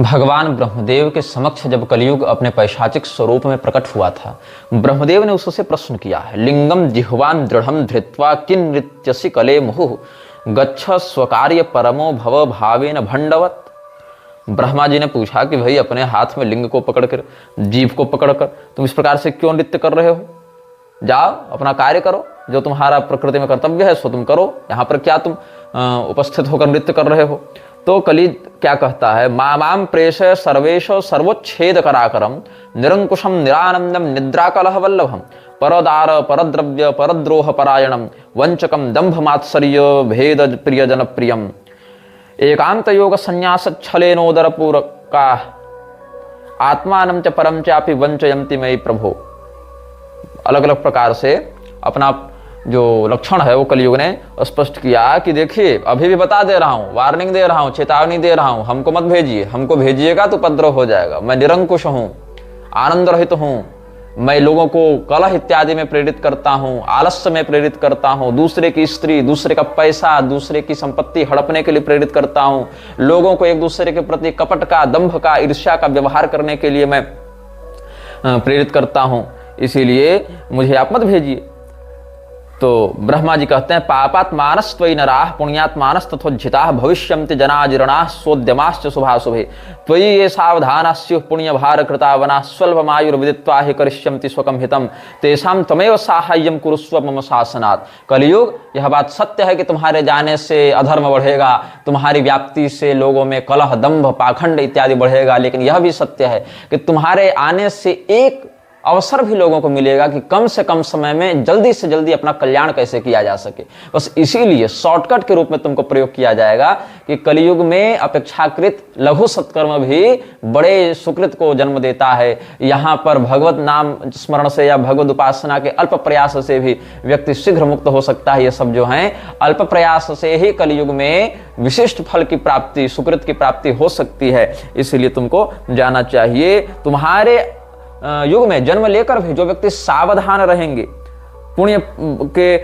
भगवान ब्रह्मदेव के समक्ष जब कलयुग अपने पैशाचिक स्वरूप में प्रकट हुआ था, ब्रह्मदेव ने उससे प्रश्न किया है, लिंगम जिह्वाम दृढ़म धृत्वा किन नृत्यसि कले मुहुः गच्छ स्वकार्य परमो भव भावेन भंडवत। ब्रह्मा जी ने पूछा कि भाई अपने हाथ में लिंग को पकड़कर, जीव को पकड़कर तुम इस प्रकार से क्यों नृत्य कर रहे हो? जाओ अपना कार्य करो, जो तुम्हारा प्रकृति में कर्तव्य है सो तुम करो, यहाँ पर क्या तुम उपस्थित होकर नृत्य कर रहे हो? तो कली क्या कहता है, माम प्रेषय सर्वेश सर्वोच्छेद कराकरम निरंकुशम निरानंदम निद्राकलह वल्लभम परदार परद्रव्य परद्रोह परायणम वंचकम दंभ मात्सर्य भेद प्रिय जनप्रियम एकांत योग संन्यास छलेनोदर पूरका आत्मानं च परम चापि वंचयन्ति मयि प्रभो। अलग अलग प्रकार से अपना जो लक्षण है वो कलयुग ने स्पष्ट किया कि देखिए अभी भी बता दे रहा हूँ, वार्निंग दे रहा हूँ, चेतावनी दे रहा हूँ, हमको मत भेजिए, हमको भेजिएगा तो उपद्रव हो जाएगा। मैं निरंकुश हूँ, आनंद रहित हूँ, मैं लोगों को कलह इत्यादि में प्रेरित करता हूँ, आलस्य में प्रेरित करता हूँ, दूसरे की स्त्री, दूसरे का पैसा, दूसरे की संपत्ति हड़पने के लिए प्रेरित करता हूँ, लोगों को एक दूसरे के प्रति कपट का, दंभ का, ईर्ष्या का व्यवहार करने के लिए मैं प्रेरित करता हूँ, इसीलिए मुझे आप मत भेजिए। तो ब्रह्मा जी कहते हैं, पापात् मानस्त्वयि नराः पुण्यात् मानस्तथोज्झिताः भविष्यन्ति जनाजिरणाः सोद्यमाश्च शुभाशुभे त्वयि ये सावधानाः स्युः पुण्यभारकृतावनाः स्वल्पमायुर्विदित्वा हि करिष्यन्ति स्वकं हितं तेषां त्वमेव साहाय्यं कुरुस्व मम शासनात्। कलियुग यह बात सत्य है कि तुम्हारे जाने से अधर्म बढ़ेगा, तुम्हारी व्याप्ति से लोगों में कलह, दंभ, पाखंड इत्यादि बढ़ेगा, लेकिन यह भी सत्य है कि तुम्हारे आने से एक अवसर भी लोगों को मिलेगा कि कम से कम समय में जल्दी से जल्दी अपना कल्याण कैसे किया जा सके। बस इसीलिए शॉर्टकट के रूप में तुमको प्रयोग किया जाएगा कि कलयुग में अपेक्षाकृत लघु सत्कर्म भी बड़े सुकृत को जन्म देता है। यहाँ पर भगवत नाम स्मरण से या भगवत उपासना के अल्प प्रयास से भी व्यक्ति शीघ्र मुक्त हो सकता है। ये सब जो हैं अल्प प्रयास से ही कलयुग में विशिष्ट फल की प्राप्ति, सुकृत की प्राप्ति हो सकती है। इसलिए तुमको जाना चाहिए। तुम्हारे युग में जन्म लेकर भी जो व्यक्ति सावधान रहेंगे, पुण्य के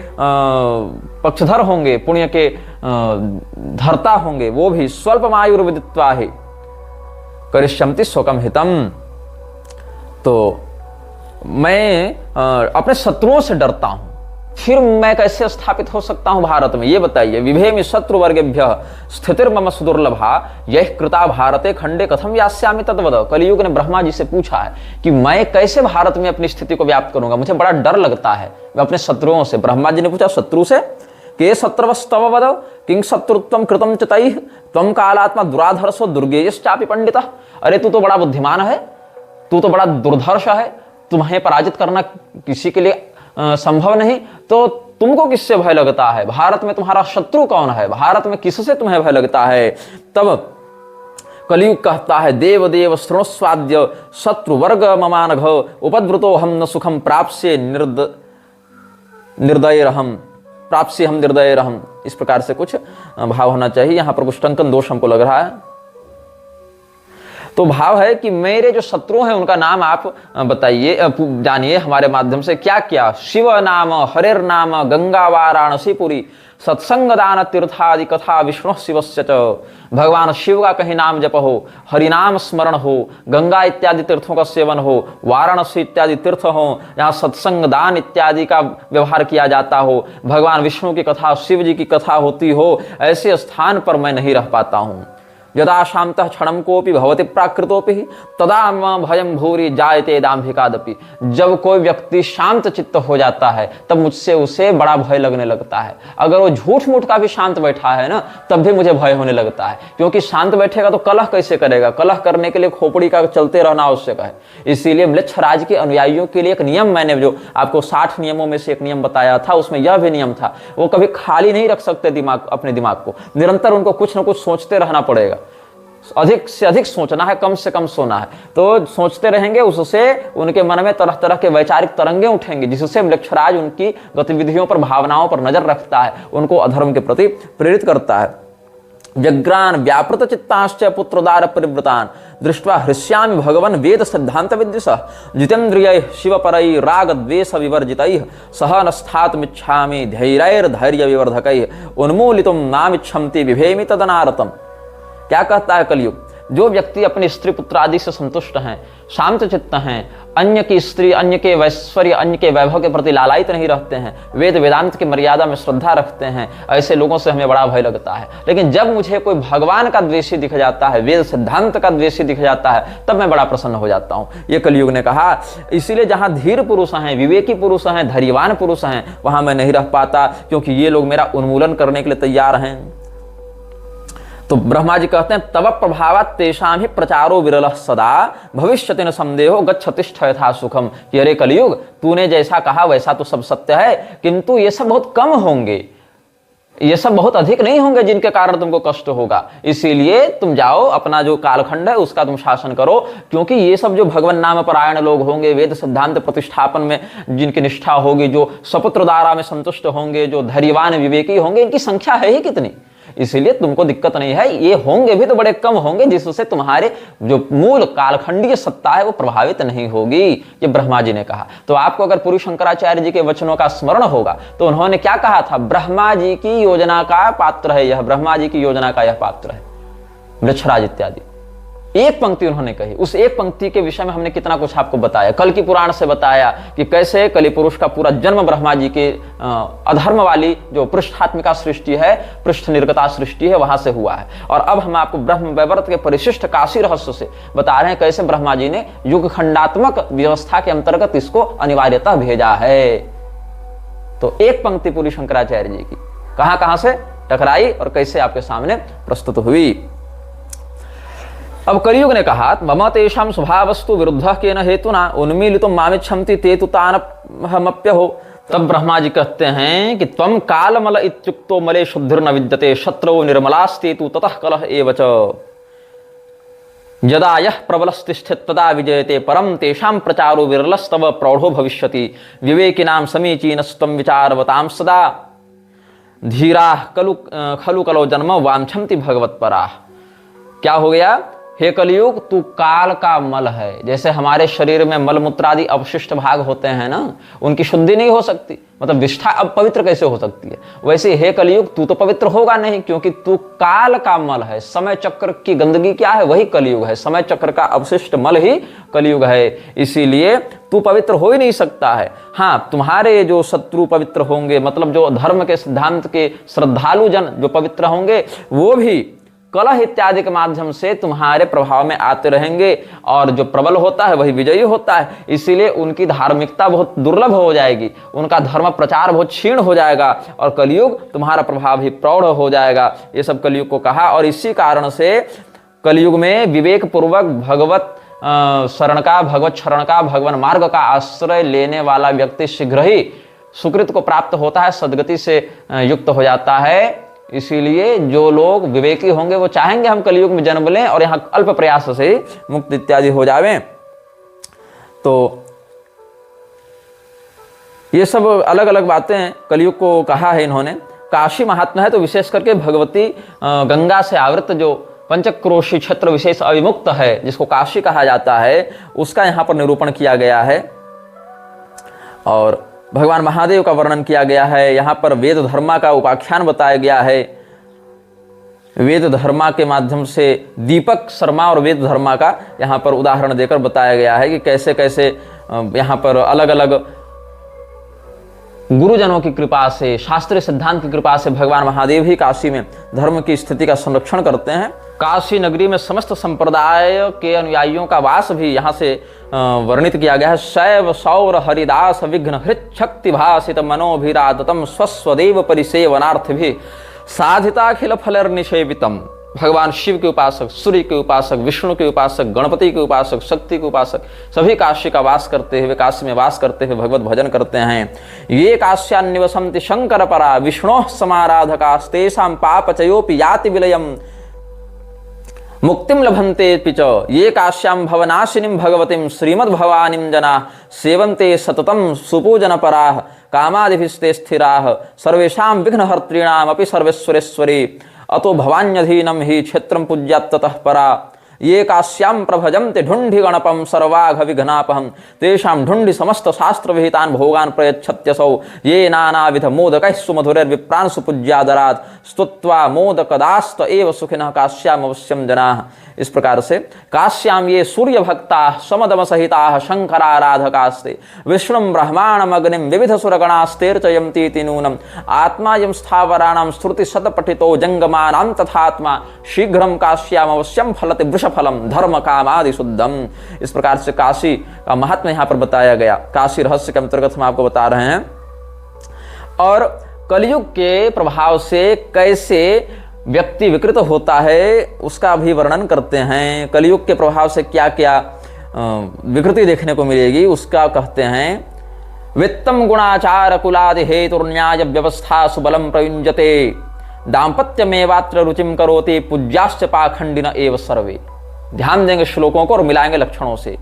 पक्षधर होंगे, पुण्य के धर्ता होंगे, वो भी स्वल्पमायुर्विदित्वा हि करिष्यन्ति स्वकं हितम। तो मैं अपने शत्रुओं से डरता हूं, फिर मैं कैसे स्थापित हो सकता हूं भारत में, ये बताइए। विभेमि शत्रुवर्गेभ्य स्थितिर्मम सुदुर्लभा यह कृता भारते खंडे कथम यास्यामि तद्वद। कलियुग ने ब्रह्मा जी से पूछा है कि मैं कैसे भारत में अपनी स्थिति को व्याप्त करूंगा, मुझे बड़ा डर लगता है मैं अपने शत्रुओं से। ब्रह्मा जी ने पूछा शत्रु से, के शत्रवस्तव वद किंग शत्रुत्वम कृतम च तैः त्वं कालात्मा दुराधर्षो दुर्गेयश्चापि पंडितः। अरे तू तो बड़ा बुद्धिमान है, तू तो बड़ा दुर्धर्ष है, तुम्हें पराजित करना किसी के लिए संभव नहीं, तो तुमको किससे भय लगता है? भारत में तुम्हारा शत्रु कौन है? भारत में किससे तुम्हें भय लगता है? तब कलियुग कहता है, देव देव श्रृणुस्वाद्य शत्रु वर्ग ममानघ उपद्रुतो हम न सुखम प्राप्स्य निर्दयरहम प्राप्स्य हम निर्दयरहम। इस प्रकार से कुछ भाव होना चाहिए। यहाँ पर कुछ टंकन दोष हमको लग रहा है। तो भाव है कि मेरे जो शत्रु हैं उनका नाम आप बताइए, जानिए हमारे माध्यम से। क्या क्या? शिव नाम, हरिर नाम, गंगा वाराणसीपुरी, सत्संग दान तीर्थादि कथा विष्णु शिवस्य च। भगवान शिव का कहीं नाम जप हो, हरिनाम स्मरण हो, गंगा इत्यादि तीर्थों का सेवन हो, वाराणसी इत्यादि तीर्थ हो जहाँ सत्संग दान इत्यादि का व्यवहार किया जाता हो, भगवान विष्णु की कथा, शिव जी की कथा होती हो, ऐसे स्थान पर मैं नहीं रह पाता हूँ। यदा शांतः क्षणं कोपि भवति प्राकृतोपि तदा मम भयं भूरि जायते दाम्भिकादपि। जब कोई व्यक्ति शांत चित्त हो जाता है तब मुझसे उसे बड़ा भय लगने लगता है। अगर वो झूठ मूठ का भी शांत बैठा है ना, तब भी मुझे भय होने लगता है, क्योंकि शांत बैठेगा तो कलह कैसे करेगा? कलह करने के लिए खोपड़ी का चलते रहना आवश्यक है। इसीलिए म्लेच्छराज के अनुयायियों के लिए एक नियम, मैंने जो आपको 60 नियमों में से एक नियम बताया था, उसमें यह भी नियम था, वो कभी खाली नहीं रख सकते दिमाग, अपने दिमाग को निरंतर उनको कुछ न कुछ सोचते रहना पड़ेगा। अधिक से अधिक सोचना है, कम से कम सोना है। तो सोचते रहेंगे, उससे उनके मन में तरह तरह के वैचारिक तरंगे उठेंगे, जिससे म्लेच्छराज उनकी गतिविधियों पर, भावनाओं पर नजर रखता है, उनको अधर्म के प्रति प्रेरित करता है। जग्रान व्यापृत चित्ताश्च पुत्रोदार परिवृतान दृष्ट्वा हृष्यामि भगवन् वेद सिद्धांत विद्विषः जितेन्द्रियैः शिवपरैः राग द्वेष विवर्जितैः सह न स्थातुमिच्छामि धैर्यैर्धैर्य विवर्धकैः उन्मूलितुं नामिच्छन्ति बिभेमि तदनारतम्। क्या कहता है कलयुग जो व्यक्ति अपनी स्त्री पुत्र आदि से संतुष्ट हैं, शांत चित्त हैं, अन्य की स्त्री, अन्य के ऐश्वर्य, अन्य के वैभव के प्रति लालायित नहीं रहते हैं, वेद वेदांत की मर्यादा में श्रद्धा रखते हैं, ऐसे लोगों से हमें बड़ा भय लगता है। लेकिन जब मुझे कोई भगवान का द्वेषी दिख जाता है, वेद सिद्धांत का द्वेषी दिख जाता है, तब मैं बड़ा प्रसन्न हो जाता हूँ, ये कलयुग ने कहा। इसीलिए जहां धीर पुरुष हैं, विवेकी पुरुष हैं, धैर्यवान पुरुष हैं, वहां मैं नहीं रह पाता, क्योंकि ये लोग मेरा उन्मूलन करने के लिए तैयार हैं। तो ब्रह्मा जी कहते हैं, तव प्रभावात् तेषां ही प्रचारो विरलः सदा भविष्यति न संदेहो गच्छतिष्ठ यथा सुखम। कि अरे कलयुग, तूने जैसा कहा वैसा तो सब सत्य है, किंतु ये सब बहुत कम होंगे, ये सब बहुत अधिक नहीं होंगे जिनके कारण तुमको कष्ट होगा। इसीलिए तुम जाओ, अपना जो कालखंड है उसका तुम शासन करो, क्योंकि ये सब जो भगवान नाम परायण लोग होंगे, वेद सिद्धांत प्रतिष्ठापन में जिनकी निष्ठा होगी, जो सपुत्र दारा में संतुष्ट होंगे, जो धैर्यवान विवेकी होंगे, इनकी संख्या है ही कितनी। इसीलिए तुमको दिक्कत नहीं है, ये होंगे भी तो बड़े कम होंगे, जिससे तुम्हारे जो मूल कालखंडीय सत्ता है वो प्रभावित नहीं होगी, ये ब्रह्मा जी ने कहा। तो आपको अगर पूरी शंकराचार्य जी के वचनों का स्मरण होगा तो उन्होंने क्या कहा था, ब्रह्मा जी की योजना का पात्र है यह, ब्रह्मा जी की योजना का यह पात्र है, वृक्षराज इत्यादि। एक पंक्ति उन्होंने कही, उस एक पंक्ति के विषय में हमने कितना कुछ आपको बताया, कल की पुराण से बताया कि कैसे कलि पुरुष का पूरा जन्म ब्रह्मा जी के अधर्म वाली जो पृष्ठात्मिका सृष्टि है, पृष्ठ निर्गता सृष्टि है, वहां से हुआ है। और अब हम आपको ब्रह्म वैवर्त के परिशिष्ट काशी रहस्य से बता रहे हैं कैसे ब्रह्मा जी ने युग खंडात्मक व्यवस्था के अंतर्गत इसको अनिवार्यतः भेजा है। तो एक पंक्ति पूरी शंकराचार्य जी की कहां से टकराई और कैसे आपके सामने प्रस्तुत हुई। अब कलियुग ने कहा, मम तेषां स्वभावस्तु विरुद्धः केन हेतुना उन्मीलितुं मामिच्छन्ति ते तु तानहमप्यहो। तब ब्रह्मा जी कहते हैं कि त्वं कालमल इत्युक्तो मले शुद्धिर्न विद्यते शत्रौ निर्मलास्ते तु ततः कलह एव च। यदा यः प्रबलस्तिष्ठेत् तदा विजयते परं तेषां प्रचारो विरलस्तव प्रौढो भविष्यति विवेकिनां समीचीनस्त्वं विचारवतां सदा धीराः खलु कलो जन्म वाञ्छन्ति भगवत्पराः। क्या हो गया, हे कलियुग, तू काल का मल है। जैसे हमारे शरीर में मल मूत्र आदि अवशिष्ट भाग होते हैं ना, उनकी शुद्धि नहीं हो सकती, मतलब विष्ठा अब पवित्र कैसे हो सकती है, वैसे हे कलियुग तू तो पवित्र होगा नहीं, क्योंकि तू काल का मल है। समय चक्र की गंदगी क्या है, वही कलियुग है, समय चक्र का अवशिष्ट मल ही कलियुग है। इसीलिए तू पवित्र हो ही नहीं सकता है। हाँ, तुम्हारे जो शत्रु पवित्र होंगे, मतलब जो धर्म के सिद्धांत के श्रद्धालु जन जो पवित्र होंगे, वो भी कलह इत्यादि के माध्यम से तुम्हारे प्रभाव में आते रहेंगे, और जो प्रबल होता है वही विजयी होता है। इसीलिए उनकी धार्मिकता बहुत दुर्लभ हो जाएगी, उनका धर्म प्रचार बहुत क्षीण हो जाएगा, और कलियुग तुम्हारा प्रभाव ही प्रौढ़ हो जाएगा। ये सब कलियुग को कहा। और इसी कारण से कलियुग में विवेक पूर्वक भगवत शरण का, भगवत शरण का, भगवान मार्ग का आश्रय लेने वाला व्यक्ति शीघ्र ही सुकृत को प्राप्त होता है, सद्गति से युक्त हो जाता है। इसीलिए जो लोग विवेकी होंगे वो चाहेंगे हम कलियुग में जन्म लें और यहाँ अल्प प्रयास से मुक्त इत्यादि हो जावें। तो ये सब अलग अलग बातें कलियुग को कहा है इन्होंने। काशी महात्मा है तो विशेष करके भगवती गंगा से आवृत जो पंचक्रोशी क्षेत्र विशेष अविमुक्त है, जिसको काशी कहा जाता है, उसका यहाँ पर निरूपण किया गया है। और भगवान महादेव का वर्णन किया गया है। यहाँ पर वेद धर्मा का उपाख्यान बताया गया है। वेद धर्मा के माध्यम से दीपक शर्मा और वेद धर्मा का यहाँ पर उदाहरण देकर बताया गया है कि कैसे कैसे यहाँ पर अलग अलग गुरुजनों की कृपा से, शास्त्रीय सिद्धांत की कृपा से भगवान महादेव ही काशी में धर्म की स्थिति का संरक्षण करते हैं। काशी नगरी में समस्त संप्रदाय के अनुयायियों का वास भी यहाँ से वर्णित किया गया है। शैव सौर हरिदास विघ्न हृत शक्ति भाषित मनोभिरातम स्वस्वदेव परिसेवनार्थ भी साधिताखिल फलर्निषेवितम। भगवान शिव के उपासक, सूर्य के उपासक, विष्णु के उपासक, गणपति के उपासक, शक्ति के उपासक सभी काशी का वास करते हुए, काशी में वास करते हुए भगवत भजन करते हैं। ये काश्यान निवसन्ति शंकर परा विष्णोः समाराधकास्तेषां पापचयोपि याति विलयम् मुक्तिम लभन्ते पिच। ये काश्याम भवनाशिनीं भगवतीं श्रीमद्भवानीं जना सेवन्ते सततं सुपूजन पराः कामादिभिस्ते स्थिराः सर्वेषां विघ्नहर्तॄणामपि सर्वेश्वरेश्वरी अतो भवान्यधीनं हि क्षेत्रं पूज्यात् ततः परा ये काश्याम प्रभजन्ते ढुंढि गणपम सर्वाघ विघ्नापहम तेषां ढुंढि समस्त शास्त्र विहितान् भोगान् प्रयच्छत्यसौ ये नानाविध मोदकैः सुमधुरैर्विप्रान् सुपूज्यादरात् स्तुत्वा मोदकदास्त एव सुखिनः काश्याम अवश्यम जनाः। इस प्रकार से काश्याम ये सूर्य भक्ता समदम सहिता शंकराराधकास्ते विष्णुं ब्रह्माणम अग्निम विविध सुरगणास्तेर्चयन्तीति नूनम आत्मा यम स्थावराणां श्रुति शतपठितो जंगमानां तथात्मा शीघ्रं काश्याम अवश्यम फलते वृषफलम धर्म कामादि शुद्धम। इस प्रकार से काशी का महात्मा यहाँ पर बताया गया। काशी रहस्य के अंतर्गत हम आपको बता रहे हैं। और कलयुग के प्रभाव से कैसे व्यक्ति विकृत होता है उसका भी वर्णन करते हैं। कलयुग के प्रभाव से क्या क्या विकृति देखने को मिलेगी उसका कहते हैं। वित्तम गुणाचार कुलादि हेतुर्न्याय व्यवस्था सुबलम प्रयुंजते दाम्पत्यमेवात्र रुचिम करोति पूज्याश्च पाखंडिन एव सर्वे। ध्यान देंगे श्लोकों को और मिलाएंगे लक्षणों से।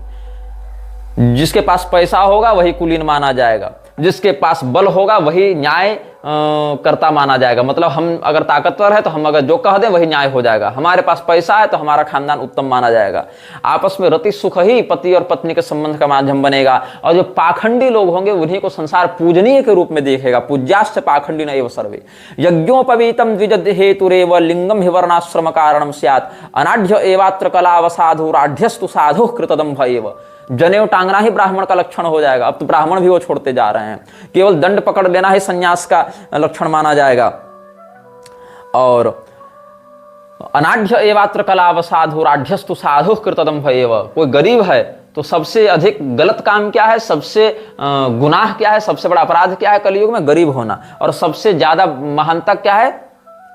जिसके पास पैसा होगा वही कुलीन माना जाएगा, जिसके पास बल होगा वही न्याय कर्ता माना जाएगा। मतलब हम अगर ताकतवर है तो हम अगर जो कह दें वही न्याय हो जाएगा। हमारे पास पैसा है तो हमारा खानदान उत्तम माना जाएगा। आपस में रति सुख ही पति और पत्नी के संबंध का माध्यम बनेगा। और जो पाखंडी लोग होंगे उन्हीं को संसार पूजनीय के रूप में देखेगा। पूज्याश्च पाखंडिन एव सर्वे यज्ञोपवीतम द्विजद हेतुरेव लिंगम हि वर्णाश्रम कारणम स्यात् अनाढ्य एवात्र कलावसाधुराढ्यस्तु साधु कृतदम्भ एव। जनेऊ टांगना ही ब्राह्मण का लक्षण हो जाएगा। अब तो ब्राह्मण भी वो छोड़ते जा रहे हैं। केवल दंड पकड़ लेना ही संन्यास का लक्षण माना जाएगा। और अनाढ्य एवात्र कलावसाधु राढ्यस्तु साधु कृतदम्भ एव। कोई गरीब है तो सबसे अधिक गलत काम क्या है, सबसे गुनाह क्या है, सबसे बड़ा अपराध क्या है कलयुग में? गरीब होना। और सबसे ज्यादा महानता क्या है?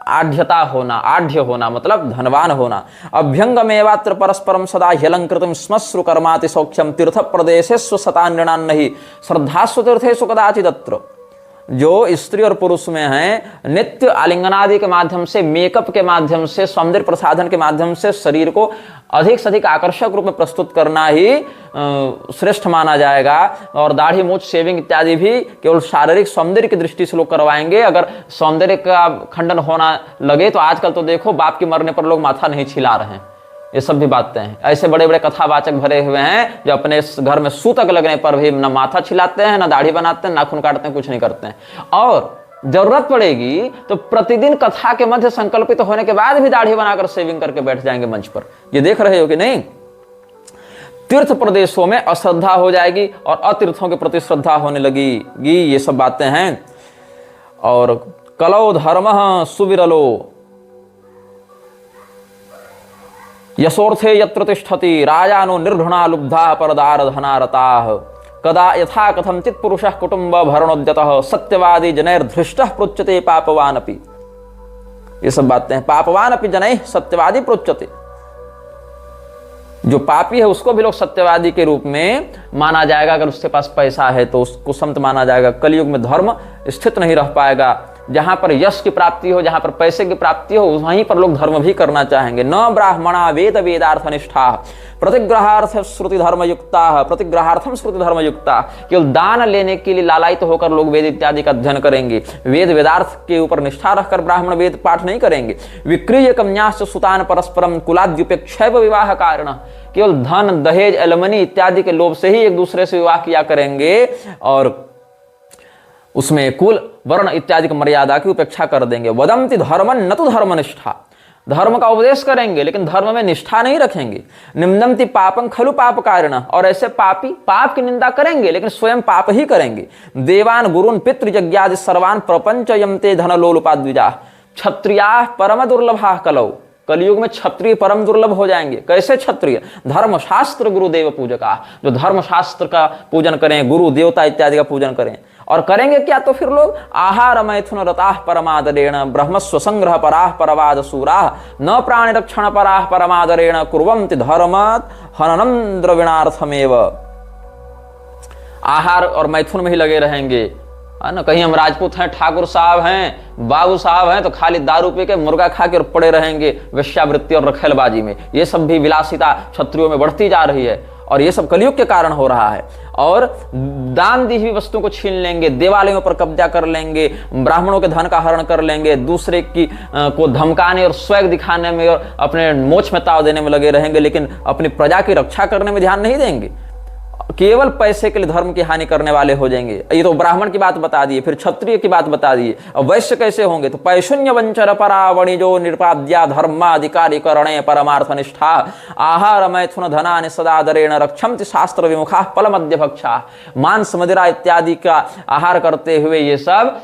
आढ्यता होना। आढ्य होना मतलब धनवान होना। अभ्यंगमेवात्र परस्परम सदा ह्यलंकृतम श्मश्रु कर्माति सौख्यम तीर्थ प्रदेशेषु सतान्यनान्नहि श्रद्धास्व तीर्थेषु कदाचिदत्र। जो स्त्री और पुरुष में है नित्य आलिंगनादि के माध्यम से, मेकअप के माध्यम से, सौंदर्य प्रसाधन के माध्यम से शरीर को अधिक से अधिक आकर्षक रूप में प्रस्तुत करना ही श्रेष्ठ माना जाएगा। और दाढ़ी मूछ शेविंग इत्यादि भी केवल शारीरिक सौंदर्य की दृष्टि से लोग करवाएंगे। अगर सौंदर्य का खंडन होना लगे तो आजकल तो देखो बाप के मरने पर लोग माथा नहीं छिला रहे हैं। ये सब भी बातें हैं। ऐसे बड़े बड़े कथावाचक भरे हुए हैं जो अपने घर में सूतक लगने पर भी न माथा छिलाते हैं, न दाढ़ी बनाते हैं, नाखून काटते हैं, कुछ नहीं करते हैं। और जरूरत पड़ेगी तो प्रतिदिन कथा के मध्य संकल्पित होने के बाद भी दाढ़ी बनाकर सेविंग करके बैठ जाएंगे मंच पर। ये देख रहे हो कि नहीं? तीर्थ प्रदेशों में अश्रद्धा हो जाएगी और अतीर्थों के प्रति श्रद्धा होने लगेगी। ये सब बातें हैं। और कलौ धर्म सुविरलो यशोर्थे यत्र तिष्ठति राजानो निर्घृणा लुब्धा परदार धनारताः कदा यथा कथंचित् पुरुषः कुटुंब भरणोद्यतः सत्यवादी जनैर्धृष्टः प्रोच्यते पापवान अपि। ये सब बातें हैं। पापवान अपि जनैः सत्यवादी प्रोच्यते। जो पापी है उसको भी लोग सत्यवादी के रूप में माना जाएगा। अगर उसके पास पैसा है तो उसको संत माना जाएगा। कलयुग में धर्म स्थित नहीं रह पाएगा। जहां पर यश की प्राप्ति हो, जहां पर पैसे की प्राप्ति हो, वहीं पर लोग धर्म भी करना चाहेंगे। न ब्राह्मणा वेद वेदार्थ निष्ठा प्रतिग्रहार्थ श्रुति धर्म युक्ता प्रतिग्रहार्थम श्रुति धर्म युक्ता। केवल दान लेने के लिए लालायित होकर लोग वेद इत्यादि का अध्ययन करेंगे। वेद वेदार्थ के ऊपर निष्ठा रखकर ब्राह्मण वेद पाठ नहीं करेंगे। विक्रीय कन्याश्च सुतान परस्परम कुलाद्युपेक्षैव विवाह कारण। केवल धन दहेज एलमनी इत्यादि के लोभ से ही एक दूसरे से विवाह किया करेंगे और उसमें कुल वर्ण इत्यादि की मर्यादा की उपेक्षा कर देंगे। वदंति धर्मं न तो धर्मनिष्ठा। धर्म का उपदेश करेंगे लेकिन धर्म में निष्ठा नहीं रखेंगे। निंदन्ति पापं खलु पाप कारण। और ऐसे पापी पाप की निंदा करेंगे लेकिन स्वयं पाप ही करेंगे। देवान गुरुन पितृयज्ञादि सर्वान प्रपंचयन्ते धनलोलुपाद्विजा। क्षत्रियाः परम दुर्लभा कलौ। कलयुग में क्षत्रिय परम दुर्लभ हो जाएंगे। कैसे क्षत्रिय? धर्मशास्त्र गुरुदेव पूजका। जो धर्मशास्त्र का पूजन करें, गुरु देवता इत्यादि का पूजन करें। और करेंगे क्या? तो फिर लोग आहार मैथुन रताः परमादरेण ब्रह्मस्व संग्रह पराः परवाद सूराः न प्राणी रक्षण पराः परमादरेण कुर्वन्ति धर्मात् हननं द्रविणार्थमेव। आहार और मैथुन में ही लगे रहेंगे, है ना। कहीं हम राजपूत हैं, ठाकुर साहब हैं, बाबू साहब हैं तो खाली दारू पी के मुर्गा खा के और पड़े रहेंगे वेश्यावृत्ति और रखेलबाजी में। ये सब भी विलासिता क्षत्रियों में बढ़ती जा रही है। और ये सब कलयुग के कारण हो रहा है। और दान दी हुई वस्तुओं को छीन लेंगे, देवालयों पर कब्जा कर लेंगे, ब्राह्मणों के धन का हरण कर लेंगे, दूसरे की को धमकाने और स्वैग दिखाने में और अपने मोछ में ताव देने में लगे रहेंगे, लेकिन अपनी प्रजा की रक्षा करने में ध्यान नहीं देंगे। केवल पैसे के लिए धर्म की हानि करने वाले हो जाएंगे। ये तो ब्राह्मण की बात बता दिए, फिर क्षत्रिय की बात बता दिए। अब वैश्य कैसे होंगे? तो पैशून्य वंचर परावणिजो निरपाद्या धर्माधिकारी करणे परमार्थ निष्ठा आहार मैथुन धनानि सदादरेण रक्षन्ति शास्त्र विमुखा फल मध्य भक्षा। मांस मदिरा इत्यादि का आहार करते हुए ये सब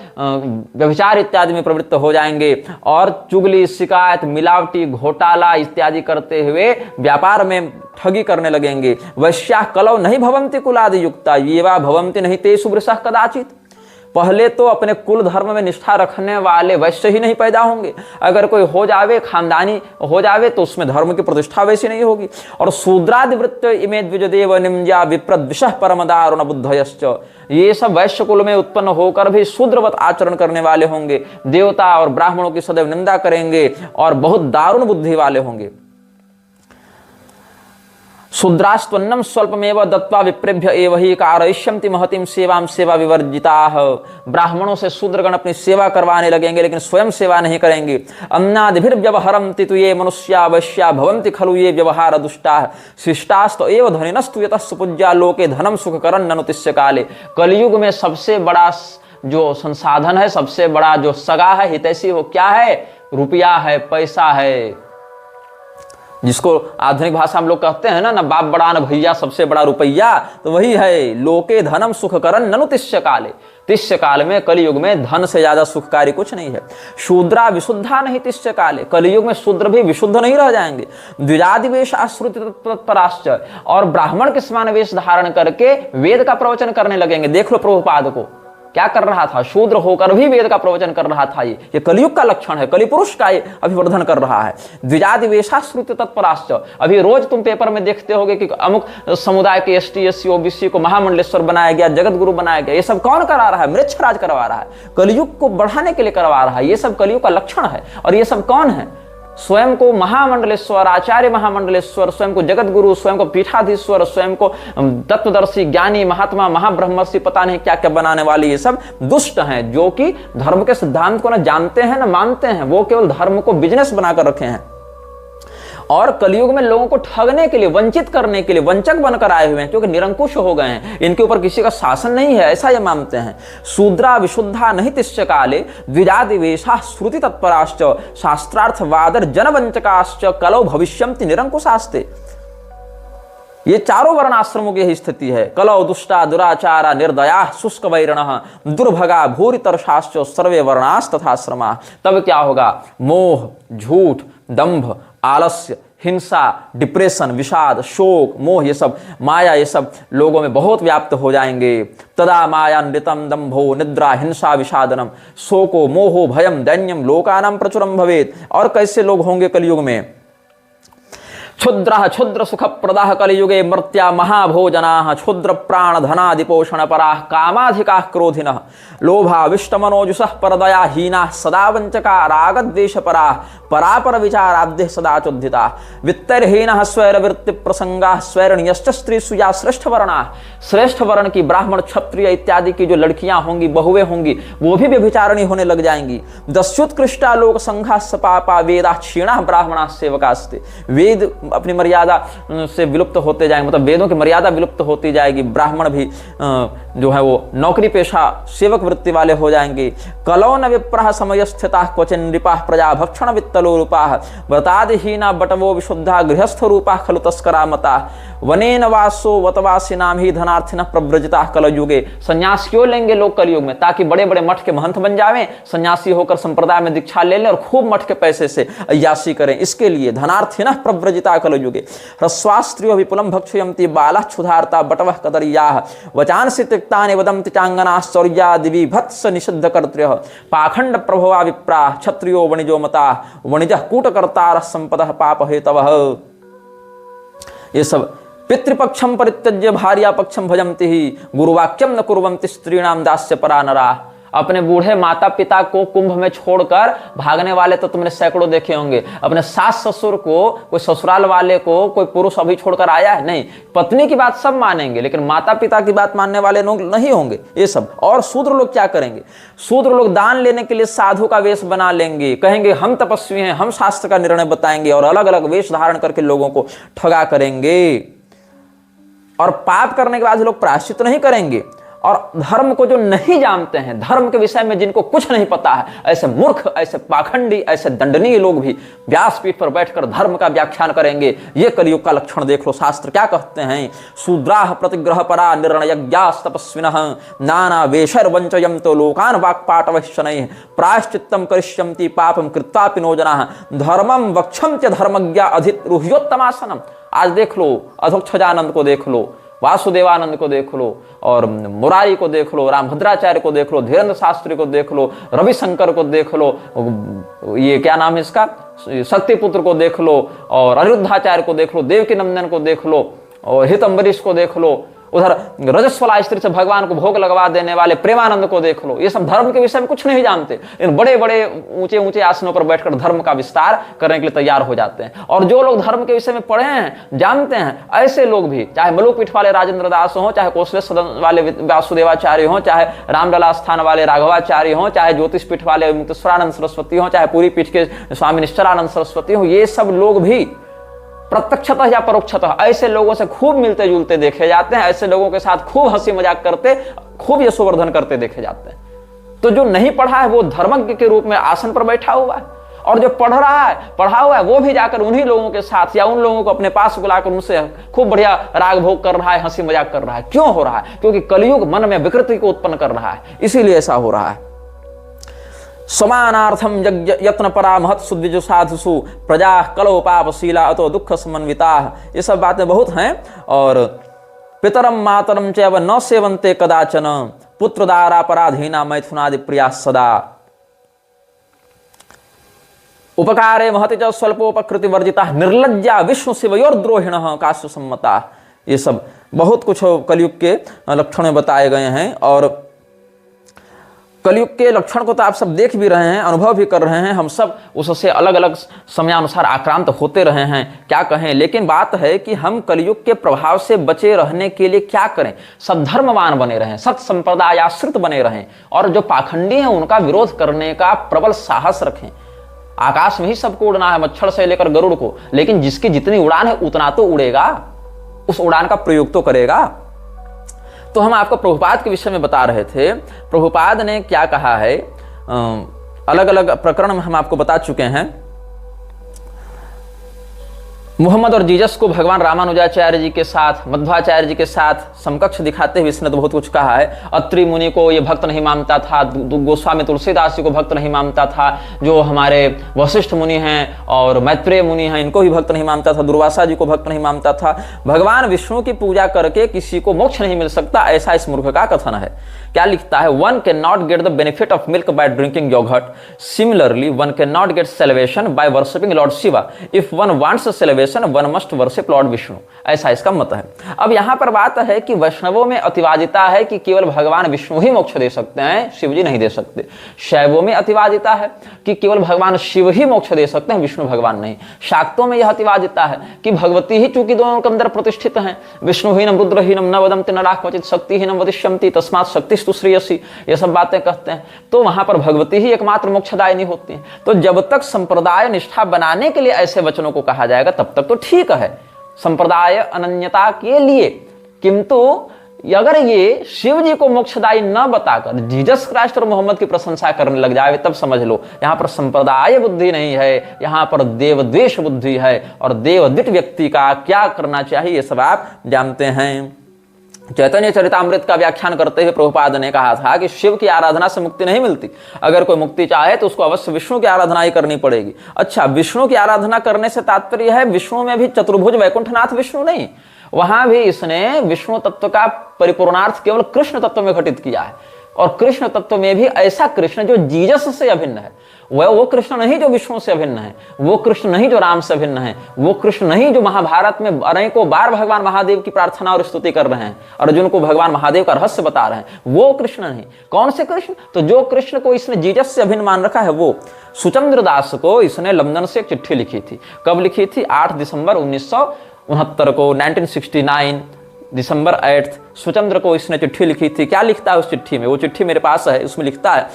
व्यभिचार इत्यादि में प्रवृत्त हो जाएंगे और चुगली, शिकायत, मिलावटी, घोटाला इत्यादि करते हुए व्यापार में ठगी करने लगेंगे। वैश्या कलौ नहीं भवंति कुलादि युक्ता ये वा भवंति नहीं तेषु वृषः कदाचित। पहले तो अपने कुल धर्म में निष्ठा रखने वाले वैश्य ही नहीं पैदा होंगे। अगर कोई हो जावे, खानदानी हो जावे, तो उसमें धर्म की प्रतिष्ठा वैसी नहीं होगी। और शूद्रादि वृत्त इमे द्विजदेव निम्या विप्रद्विषः परम दारुण बुद्धयश्च। ये सब वैश्य कुल में उत्पन्न होकर भी शूद्रवत आचरण करने वाले होंगे, देवता और ब्राह्मणों की सदैव निंदा करेंगे और बहुत दारुण बुद्धि वाले होंगे। शूद्रास्त्वन्नम स्वल्पमेव दत्वा विप्रेभ्य एव हि कारयिष्यन्ति महतीं सेवां सेवा विवर्जिताः। ब्राह्मणों से शूद्रगण अपनी सेवा करवाने लगेंगे, लेकिन स्वयं सेवा नहीं करेंगे। अन्नादिभिर्व्यवहरन्ति तु ये मनुष्या वैश्या भवन्ति खलु ये व्यवहार दुष्टाः शिष्टास्त एव धनिनस्तु यतः सुपूज्या लोके धनम सुखकरन् ननुतिष्य काले। कलयुग में सबसे बड़ा जो संसाधन है, सबसे बड़ा जो सगा है, हितैषी, वो क्या है? रुपया है, पैसा है। जिसको आधुनिक भाषा हम लोग कहते हैं ना बाप बड़ा न भैया, सबसे बड़ा रुपया, तो वही है। लोके धनम सुखकरन् ननु तिष्य काले। तिष्य काल में, कलयुग में धन से ज्यादा सुखकारी कुछ नहीं है। शूद्रा विशुद्धा नहीं तिष्य काले। कलयुग में शूद्र भी विशुद्ध नहीं रह जाएंगे। द्विजादि वेश आश्रुति तत्पराश्च। और ब्राह्मण के समान वेश धारण करके वेद का प्रवचन करने लगेंगे। देख लो प्रभुपाद को क्या कर रहा था, शूद्र होकर भी वेद का प्रवचन कर रहा था। ये कलयुग का लक्षण है, कलिपुरुष का ये अभिवर्धन कर रहा है। द्विजादि वेशाश्रुति तत्पराश्च। अभी रोज तुम पेपर में देखते होगे कि अमुक समुदाय के एसटी, एससी, ओबीसी को महामंडलेश्वर बनाया गया, जगत गुरु बनाया गया। ये सब कौन करा रहा है? मृच्छराज करवा रहा है, कलयुग को बढ़ाने के लिए करवा रहा है। ये सब कलयुग का लक्षण है। और ये सब कौन है? स्वयं को महामंडलेश्वर, आचार्य महामंडलेश्वर, स्वयं को जगत गुरु, स्वयं को पीठाधीश्वर, स्वयं को तत्वदर्शी, ज्ञानी, महात्मा, महाब्रह्मर्षि, पता नहीं क्या क्या बनाने वाले ये सब दुष्ट हैं, जो कि धर्म के सिद्धांत को न जानते हैं न मानते हैं। वो केवल धर्म को बिजनेस बनाकर रखे हैं और कलयुग में लोगों को ठगने के लिए, वंचित करने के लिए वंचक बनकर आए हुए हैं, क्योंकि निरंकुश हो गए हैं। इनके ऊपर किसी का शासन नहीं है, ऐसा ये मानते हैं। शूद्रा विशुद्धा नहीं तिष्य काले द्विजादि वेशा श्रुति तत्पराश्च शास्त्रार्थवादर जनवंचकाश्च कलौ भविष्यन्ति निरंकुशास्ते। ये चारों वर्ण आश्रमों की यही स्थिति है। कलौ दुष्टा दुराचारा निर्दया शुष्क वैरणः दुर्भगा भूरि तरशाश्च सर्वे वर्णास तथाश्रमा। तब क्या होगा? मोह, झूठ, दंभ, आलस्य, हिंसा, डिप्रेशन, विषाद, शोक, मोह, ये सब माया, ये सब लोगों में बहुत व्याप्त हो जाएंगे। तदा माया नृतम दंभो निद्रा हिंसा विषादनम शोको मोहो भयम दैन्यम लोकानां प्रचुरम भवेत्। और कैसे लोग होंगे कलयुग में? क्षुद्रः क्षुद्र सुख प्रदाह कलियुगे मर्त्या महाभोजनाः क्षुद्र प्राण धनादिपोषण पराः कामाधिकाः क्रोधिनः लोभाविष्टमनोजुषः परदया हीनाः सदा वंचका रागद्वेष पराः परापर विचाराद्य सदा चोद्धिताः वित्तैर्हीनः स्वैरवृत्ति प्रसंगाः स्वैरणीयश्च स्त्रीषु या श्रेष्ठ वर्णाः। श्रेष्ठ वर्ण की ब्राह्मण, क्षत्रिय इत्यादि की जो लड़कियां होंगी, बहुएं होंगी, वो भी व्यभिचारिणी होने लग जाएंगी। दस्युत्कृष्टा लोक संघा सपापा वेदा क्षीणा ब्राह्मणा सेवकास्ते। वेद अपनी मर्यादा से विलुप्त होते जाएंगे, मतलब वेदों की मर्यादा विलुप्त होती जाएगी। ब्राह्मण भी जो है वो नौकरी पेशा सेवक वृत्ति वाले हो जाएंगे। कलौ न विप्रः समय स्थिता क्वचिन नृपाः प्रजा भक्षण वित्तलो रूपाः व्रतादिहीना बटवो विशुद्धा गृहस्थ रूपाः खलु तस्करा मताः वनेन वासो वतवासिनाम ही धनार्थिनः प्रव्रजिताः कलयुगे। संन्यास क्यों लेंगे लोग कलयुग में? ताकि बड़े बड़े मठ के महंत बन जावें, सन्यासी होकर संप्रदाय में दीक्षा ले लें और खूब मठ के पैसे से अय्यासी करें। इसके लिए धनार्थिनः प्रव्रजिता कलयुगे। ह्रस्वास्त्रियो विपुलं भक्षयन्ति बालाः क्षुधार्ता बटवः कदर्याः वचांसि तिक्तानि वदन्ति चांगनाः शौर्यादिवि भत्स निषिद्ध कर्तृः पाखंड प्रभवा विप्राः क्षत्रियो वणिजो मताः वणिजः कूटकर्तारः संपदः पाप हेतवः। ये सब पितृपक्षम परित्यज्य भार्या पक्षम भजन्ति ही गुरुवाक्यम न कुर्वन्ति स्त्रीणाम दास्य परा नरा। अपने बूढ़े माता पिता को कुंभ में छोड़कर भागने वाले तो तुमने सैकड़ों देखे होंगे। अपने सास ससुर को, कोई ससुराल वाले को कोई पुरुष अभी छोड़कर आया है? नहीं। पत्नी की बात सब मानेंगे, लेकिन माता पिता की बात मानने वाले लोग नहीं होंगे ये सब। और शूद्र लोग क्या करेंगे? शूद्र लोग दान लेने के लिए साधु का वेश बना लेंगे, कहेंगे हम तपस्वी हैं, हम शास्त्र का निर्णय बताएंगे, और अलग अलग वेश धारण करके लोगों को ठगा करेंगे। और पाप करने के बाद लोग प्रायश्चित नहीं करेंगे। और धर्म को जो नहीं जानते हैं, धर्म के विषय में जिनको कुछ नहीं पता है, ऐसे मूर्ख, ऐसे पाखंडी, ऐसे दंडनीय लोग भी व्यासपीठ पर बैठकर धर्म का व्याख्यान करेंगे। ये कलयुग का लक्षण देख लो। शास्त्र क्या कहते हैं? शूद्राः प्रतिग्रह परा निर्णयज्ञास् तपस्विनः नाना वेशैर्वञ्चयन्तो लोकान् वाक्पाटवैः शनैः प्रायश्चित्तं करिष्यन्ति पापं कृत्वापि नो जनाः धर्मं वक्ष्यन्त्य धर्मज्ञा अधिरुह्योत्तमासनम्। आज देख लो, अधोक्षजानंद को देख लो, वासुदेवानंद को देख लो, और मुरारी को देख लो, रामभद्राचार्य को देख लो, धीरेन्द्र शास्त्री को देख लो, रविशंकर को देख लो, ये क्या नाम है इसका, शक्तिपुत्र को देख लो, और अनिरुद्धाचार्य को देख लो, देवकी नंदन को देख लो, और हित अम्बरीश को देख लो, उधर रजस्वला स्त्री से भगवान को भोग लगवा देने वाले प्रेमानंद को देख लो। ये सब धर्म के विषय में कुछ नहीं जानते, इन बड़े बड़े ऊंचे ऊंचे आसनों पर बैठकर धर्म का विस्तार करने के लिए तैयार हो जाते हैं। और जो लोग धर्म के विषय में पढ़े हैं, जानते हैं, ऐसे लोग भी, चाहे मलुकपीठ वाले राजेंद्र दास हों, चाहे कोसले सदन वाले वासुदेवाचार्य हों, चाहे रामलला स्थान वाले राघवाचार्य हों, चाहे ज्योतिष पीठ वाले मुक्तेश्वरानंद सरस्वती हों, चाहे पूरी पीठ के स्वामी निश्चलानंद सरस्वती हों, ये सब लोग भी प्रत्यक्षतः या परोक्षतः ऐसे लोगों से खूब मिलते जुलते देखे जाते हैं, ऐसे लोगों के साथ खूब हंसी मजाक करते, खूब यशोवर्धन करते देखे जाते हैं। तो जो नहीं पढ़ा है वो धर्मज्ञ के रूप में आसन पर बैठा हुआ है, और जो पढ़ रहा है, पढ़ा हुआ है, वो भी जाकर उन्हीं लोगों के साथ या उन लोगों को अपने पास बुलाकर उनसे खूब बढ़िया राग भोग कर रहा है, हंसी मजाक कर रहा है। क्यों हो रहा है? क्योंकि कलयुग मन में विकृति को उत्पन्न कर रहा है, इसीलिए ऐसा हो रहा है। समानार्थम यत्न परा महत सुद्विजु साधुसु प्रजा कलो पापशीला अतो दुख समन्विता। ये सब बातें बहुत हैं। और पितरम मातरम चैव न सेवन्ते कदाचन पुत्रदारापराधीना मैथुनादि प्रिया सदा उपकारे महति च स्वल्पोपकृति वर्जिता निर्लज्जा विष्णु शिवयोर्द्रोहिणः काश्य सम्मता। ये सब बहुत कुछ कलयुग के लक्षण में बताए गए हैं। और कलयुग के लक्षण को तो आप सब देख भी रहे हैं, अनुभव भी कर रहे हैं। हम सब उससे अलग अलग समयानुसार आक्रांत होते रहे हैं, क्या कहें। लेकिन बात है कि हम कलयुग के प्रभाव से बचे रहने के लिए क्या करें? सद्धर्मवान बने रहें, सत संप्रदायाश्रित बने रहें, और जो पाखंडी हैं उनका विरोध करने का प्रबल साहस रखें। आकाश में ही सबको उड़ना है, मच्छर से लेकर गरुड़ को, लेकिन जिसकी जितनी उड़ान है उतना तो उड़ेगा, उस उड़ान का प्रयोग तो करेगा। तो हम आपको प्रभुपाद के विषय में बता रहे थे। प्रभुपाद ने क्या कहा है, अलग अलग प्रकरण में हम आपको बता चुके हैं। मुहम्मद और जीसस को भगवान रामानुजाचार्य जी के साथ, मध्वाचार्य जी के साथ समकक्ष दिखाते हुए इसने तो बहुत कुछ कहा है। अत्रि मुनि को ये भक्त नहीं मानता था, गोस्वामी तुलसीदास जी को भक्त नहीं मानता था, जो हमारे वशिष्ठ मुनि हैं और मैत्रेय मुनि हैं इनको भी भक्त नहीं मानता था, दुर्वासा जी को भक्त नहीं मानता था। भगवान विष्णु की पूजा करके किसी को मोक्ष नहीं मिल सकता, ऐसा इस मूर्ख का कथन है। क्या लिखता है? One cannot get the benefit of milk by drinking yogurt, similarly one cannot get celebration by worshipping Lord Shiva, if one wants celebration one must worship Lord Vishnu, ऐसा इसका मत है। अब यहां पर बात है कि वैष्णवों में अतिवादिता है कि केवल भगवान विष्णु ही मोक्ष दे सकते हैं, शिव जी नहीं दे सकते। शैवों में अतिवादिता है कि केवल भगवान शिव ही मोक्ष दे सकते हैं, विष्णु भगवान नहीं। शाक्तों में यह अतिवादिता है कि भगवती ही चूंकि दोनों के अंदर प्रतिष्ठित हैं, विष्णुहीनम रुद्रहीनम न वदन्ति नराः क्वचित् शक्तिहीनम वदिष्यन्ति तस्मात् शक्तिस्तु श्रेयसी, ये सब बातें कहते हैं। तो वहां पर भगवती ही एकमात्र मोक्षदायिनी होती है। तो जब तक संप्रदाय निष्ठा बनाने के लिए ऐसे वचनों को कहा जाएगा तब तक तो ठीक है, संप्रदाय अनन्यता के लिए। किंतु अगर ये शिव जी को मोक्षदायी न बताकर जीसस क्राइस्ट और मोहम्मद की प्रशंसा करने लग जाए, तब समझ लो यहां पर संप्रदाय बुद्धि नहीं है, यहां पर देवद्वेष बुद्धि है। और देवद्वित व्यक्ति का क्या करना चाहिए ये सब आप जानते हैं। चैतन्य चरितामृत का व्याख्यान करते हुए प्रभुपाद ने कहा था कि शिव की आराधना से मुक्ति नहीं मिलती, अगर कोई मुक्ति चाहे तो उसको अवश्य विष्णु की आराधना ही करनी पड़ेगी। अच्छा, विष्णु की आराधना करने से तात्पर्य है विष्णु में भी चतुर्भुज वैकुंठनाथ विष्णु नहीं, वहां भी इसने विष्णु तत्व का परिपूर्णार्थ केवल कृष्ण तत्व में घटित किया है। और कृष्ण तत्व में भी ऐसा कृष्ण जो जीसस से अभिन्न है। वह वो कृष्ण नहीं जो विष्णु से अभिन्न है, वो कृष्ण नहीं जो राम से अभिन्न है, वो कृष्ण नहीं जो महाभारत में अनेकों बार भगवान महादेव की प्रार्थना और स्तुति कर रहे हैं, अर्जुन को भगवान महादेव का रहस्य बता रहे हैं, वो कृष्ण नहीं। कौन से कृष्ण? तो जो कृष्ण को इसने जीसस से अभिन्न मान रखा है वो। सुचंद्र दास को इसने लंदन से एक चिट्ठी लिखी थी। कब लिखी थी? 8 दिसंबर 1969 को, 1969 दिसंबर 8 सुचंद्र को इसने चिट्ठी लिखी थी। क्या लिखता है उस चिट्ठी में? वो चिट्ठी मेरे पास है। उसमें लिखता है,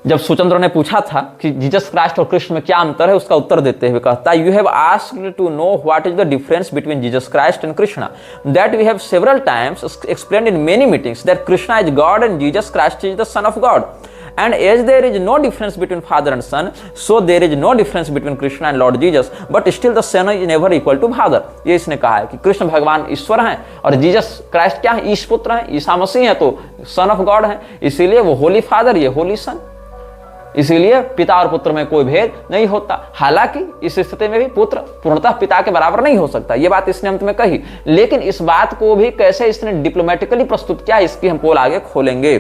जब सुचंद्र ने पूछा था कि जीसस क्राइस्ट और कृष्ण में क्या अंतर है, उसका उत्तर देते हुए कहता है, you have asked to know what is the difference between Jesus Christ and Krishna, that we have several times explained in many meetings that Krishna is God and Jesus Christ is the son of God, and as there is no difference between father and son, so there is no difference between Krishna and Lord Jesus, but still the son is never equal to father। ये इसने कहा है कि कृष्ण भगवान ईश्वर हैं और Jesus Christ क्या है? ईश पुत्र हैं, ईसा मसीह है तो सन ऑफ गॉड है, इसीलिए वो होली फादर, ये होली सन। इसीलिए पिता और पुत्र में कोई भेद नहीं होता। हालांकि इस स्थिति में भी पुत्र पूर्णतः पिता के बराबर नहीं हो सकता, ये बात इसने अंत में कही। लेकिन इस बात को भी कैसे इसने डिप्लोमेटिकली प्रस्तुत किया, इसकी हम पोल आगे खोलेंगे।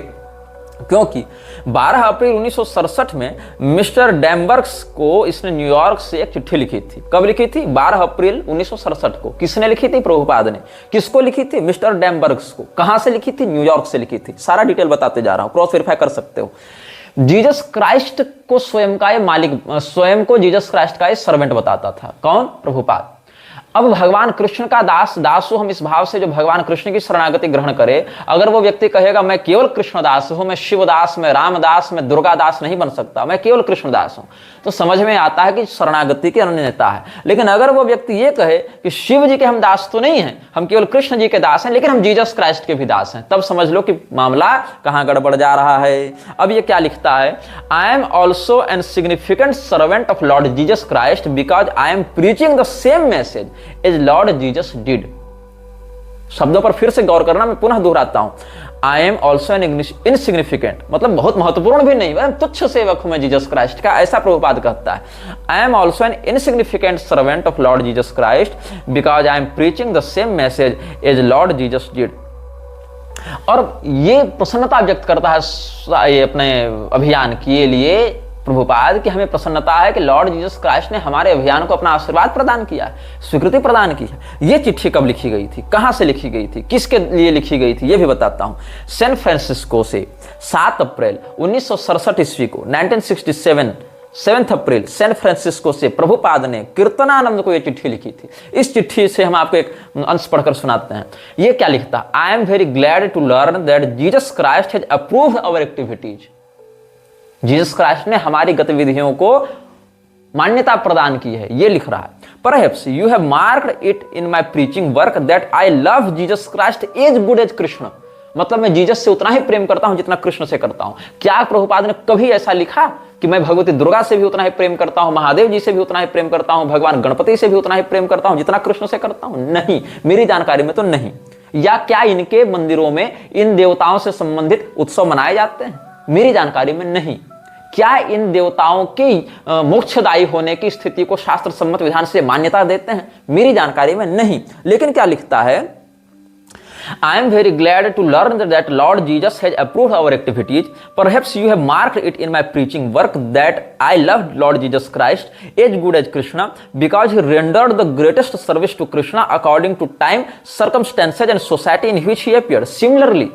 क्योंकि 12 अप्रैल 1967 में मिस्टर डैम्बर्ग्स को इसने न्यूयॉर्क से एक चिट्ठी लिखी थी। कब लिखी थी? 12 अप्रैल 1967 को। किसने लिखी थी? प्रभुपाद ने। किसको लिखी थी? मिस्टर डैम्बर्ग्स को। कहां से लिखी थी? न्यूयॉर्क से लिखी थी। सारा डिटेल बताते जा रहा हूं, क्रॉस वेरीफाई कर सकते हो। जीसस क्राइस्ट को स्वयं का ये मालिक, स्वयं को जीसस क्राइस्ट का ये सर्वेंट बताता था। कौन? प्रभुपाद। अब भगवान कृष्ण का दास हूं हम इस भाव से जो भगवान कृष्ण की शरणागति ग्रहण करे। अगर वो व्यक्ति कहेगा मैं केवल कृष्णदास हूं, मैं शिवदास, मैं रामदास, मैं दुर्गादास नहीं बन सकता, मैं केवल कृष्णदास हूं, तो समझ में आता है कि शरणागति की अनन्यता है। लेकिन अगर वो व्यक्ति ये कहे कि शिव जी के हम दास तो नहीं हैं, हम केवल कृष्ण जी के दास हैं, लेकिन हम जीसस क्राइस्ट के भी दास हैं, तब समझ लो कि मामला कहां गड़बड़ जा रहा है। अब ये क्या लिखता है? I am also an significant servant of Lord Jesus Christ because I am preaching the same message as Lord Jesus did. शब्दों पर फिर से गौर करना, मैं पुनः दोहराता हूं। आई एम ऑल्सो एन इनसिग्निफिकेंट, मतलब बहुत महत्वपूर्ण भी नहीं, मैं तुच्छ सेवक हूं मैं जीसस क्राइस्ट का, ऐसा प्रभुपाद कहता है। I am also an insignificant servant of Lord Jesus Christ because I am preaching the same message as Lord Jesus did. और ये प्रसन्नता व्यक्त करता है ये अपने अभियान के लिए प्रभुपाद कि हमें प्रसन्नता है कि लॉर्ड जीसस क्राइस्ट ने हमारे अभियान को अपना आशीर्वाद प्रदान किया है, स्वीकृति प्रदान की है। ये चिट्ठी कब लिखी गई थी? कहां से लिखी गई थी? किसके लिए लिखी गई थी? ये भी बताता हूं। सैन फ्रांसिस्को से 7 अप्रैल 1967 ईस्वी को, 1967 7 अप्रैल सैन फ्रांसिस्को से प्रभुपाद ने कीर्तनानंद को यह चिट्ठी लिखी थी। इस चिट्ठी से हम आपको एक अंश पढ़कर सुनाते हैं। ये क्या लिखता? I am very glad to learn that Jesus Christ has approved our activities. Jesus Christ ने हमारी गतिविधियों को मान्यता प्रदान की है, ये लिख रहा है। Perhaps you have marked it in my preaching work that I love Jesus Christ as good as Krishna. मतलब मैं जीसस से उतना ही प्रेम करता हूं जितना कृष्ण से करता हूं। क्या प्रभुपाद ने कभी ऐसा लिखा कि मैं भगवती दुर्गा से भी उतना ही प्रेम करता हूं, महादेव जी से भी उतना ही प्रेम करता हूं, भगवान गणपति से भी उतना ही प्रेम करता हूं जितना कृष्ण से करता हूं? नहीं, मेरी जानकारी में तो नहीं। या क्या इनके मंदिरों में इन देवताओं से संबंधित उत्सव मनाए जाते हैं? मेरी जानकारी में नहीं। क्या इन देवताओं की मोक्षदायी होने की स्थिति को शास्त्र सम्मत विधान से मान्यता देते हैं? मेरी जानकारी में नहीं। लेकिन क्या लिखता है? I am very glad to learn that Lord Jesus has approved our activities. Perhaps you have marked it in my preaching work that I loved Lord Jesus Christ as good as Krishna because he rendered the greatest service to Krishna according to time, circumstances and society in which he appeared. Similarly,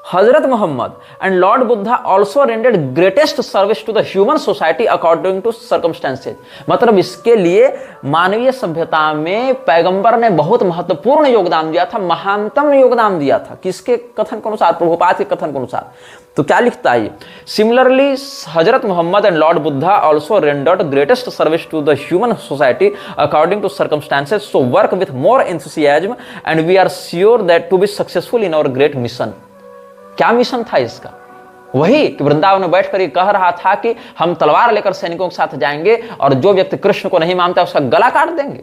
Hazrat Muhammad and Lord Buddha also rendered greatest service to the human society according to circumstances. मतलब इसके लिए मानवीय सभ्यता में पैगंबर ने बहुत महत्वपूर्ण योगदान दिया था, महानतम योगदान दिया था। किसके कथन के अनुसार? प्रभुपाद के कथन के अनुसार। तो क्या लिखता है? Similarly Hazrat Muhammad and Lord Buddha also rendered greatest service to the human society according to circumstances, so work with more enthusiasm and we are sure that to be successful in our great mission. क्या mission था इसका? वही कि वृंदावन में बैठकर ये कह रहा था कि हम तलवार लेकर सैनिकों के साथ जाएंगे और जो व्यक्ति कृष्ण को नहीं मानता उसका गला काट देंगे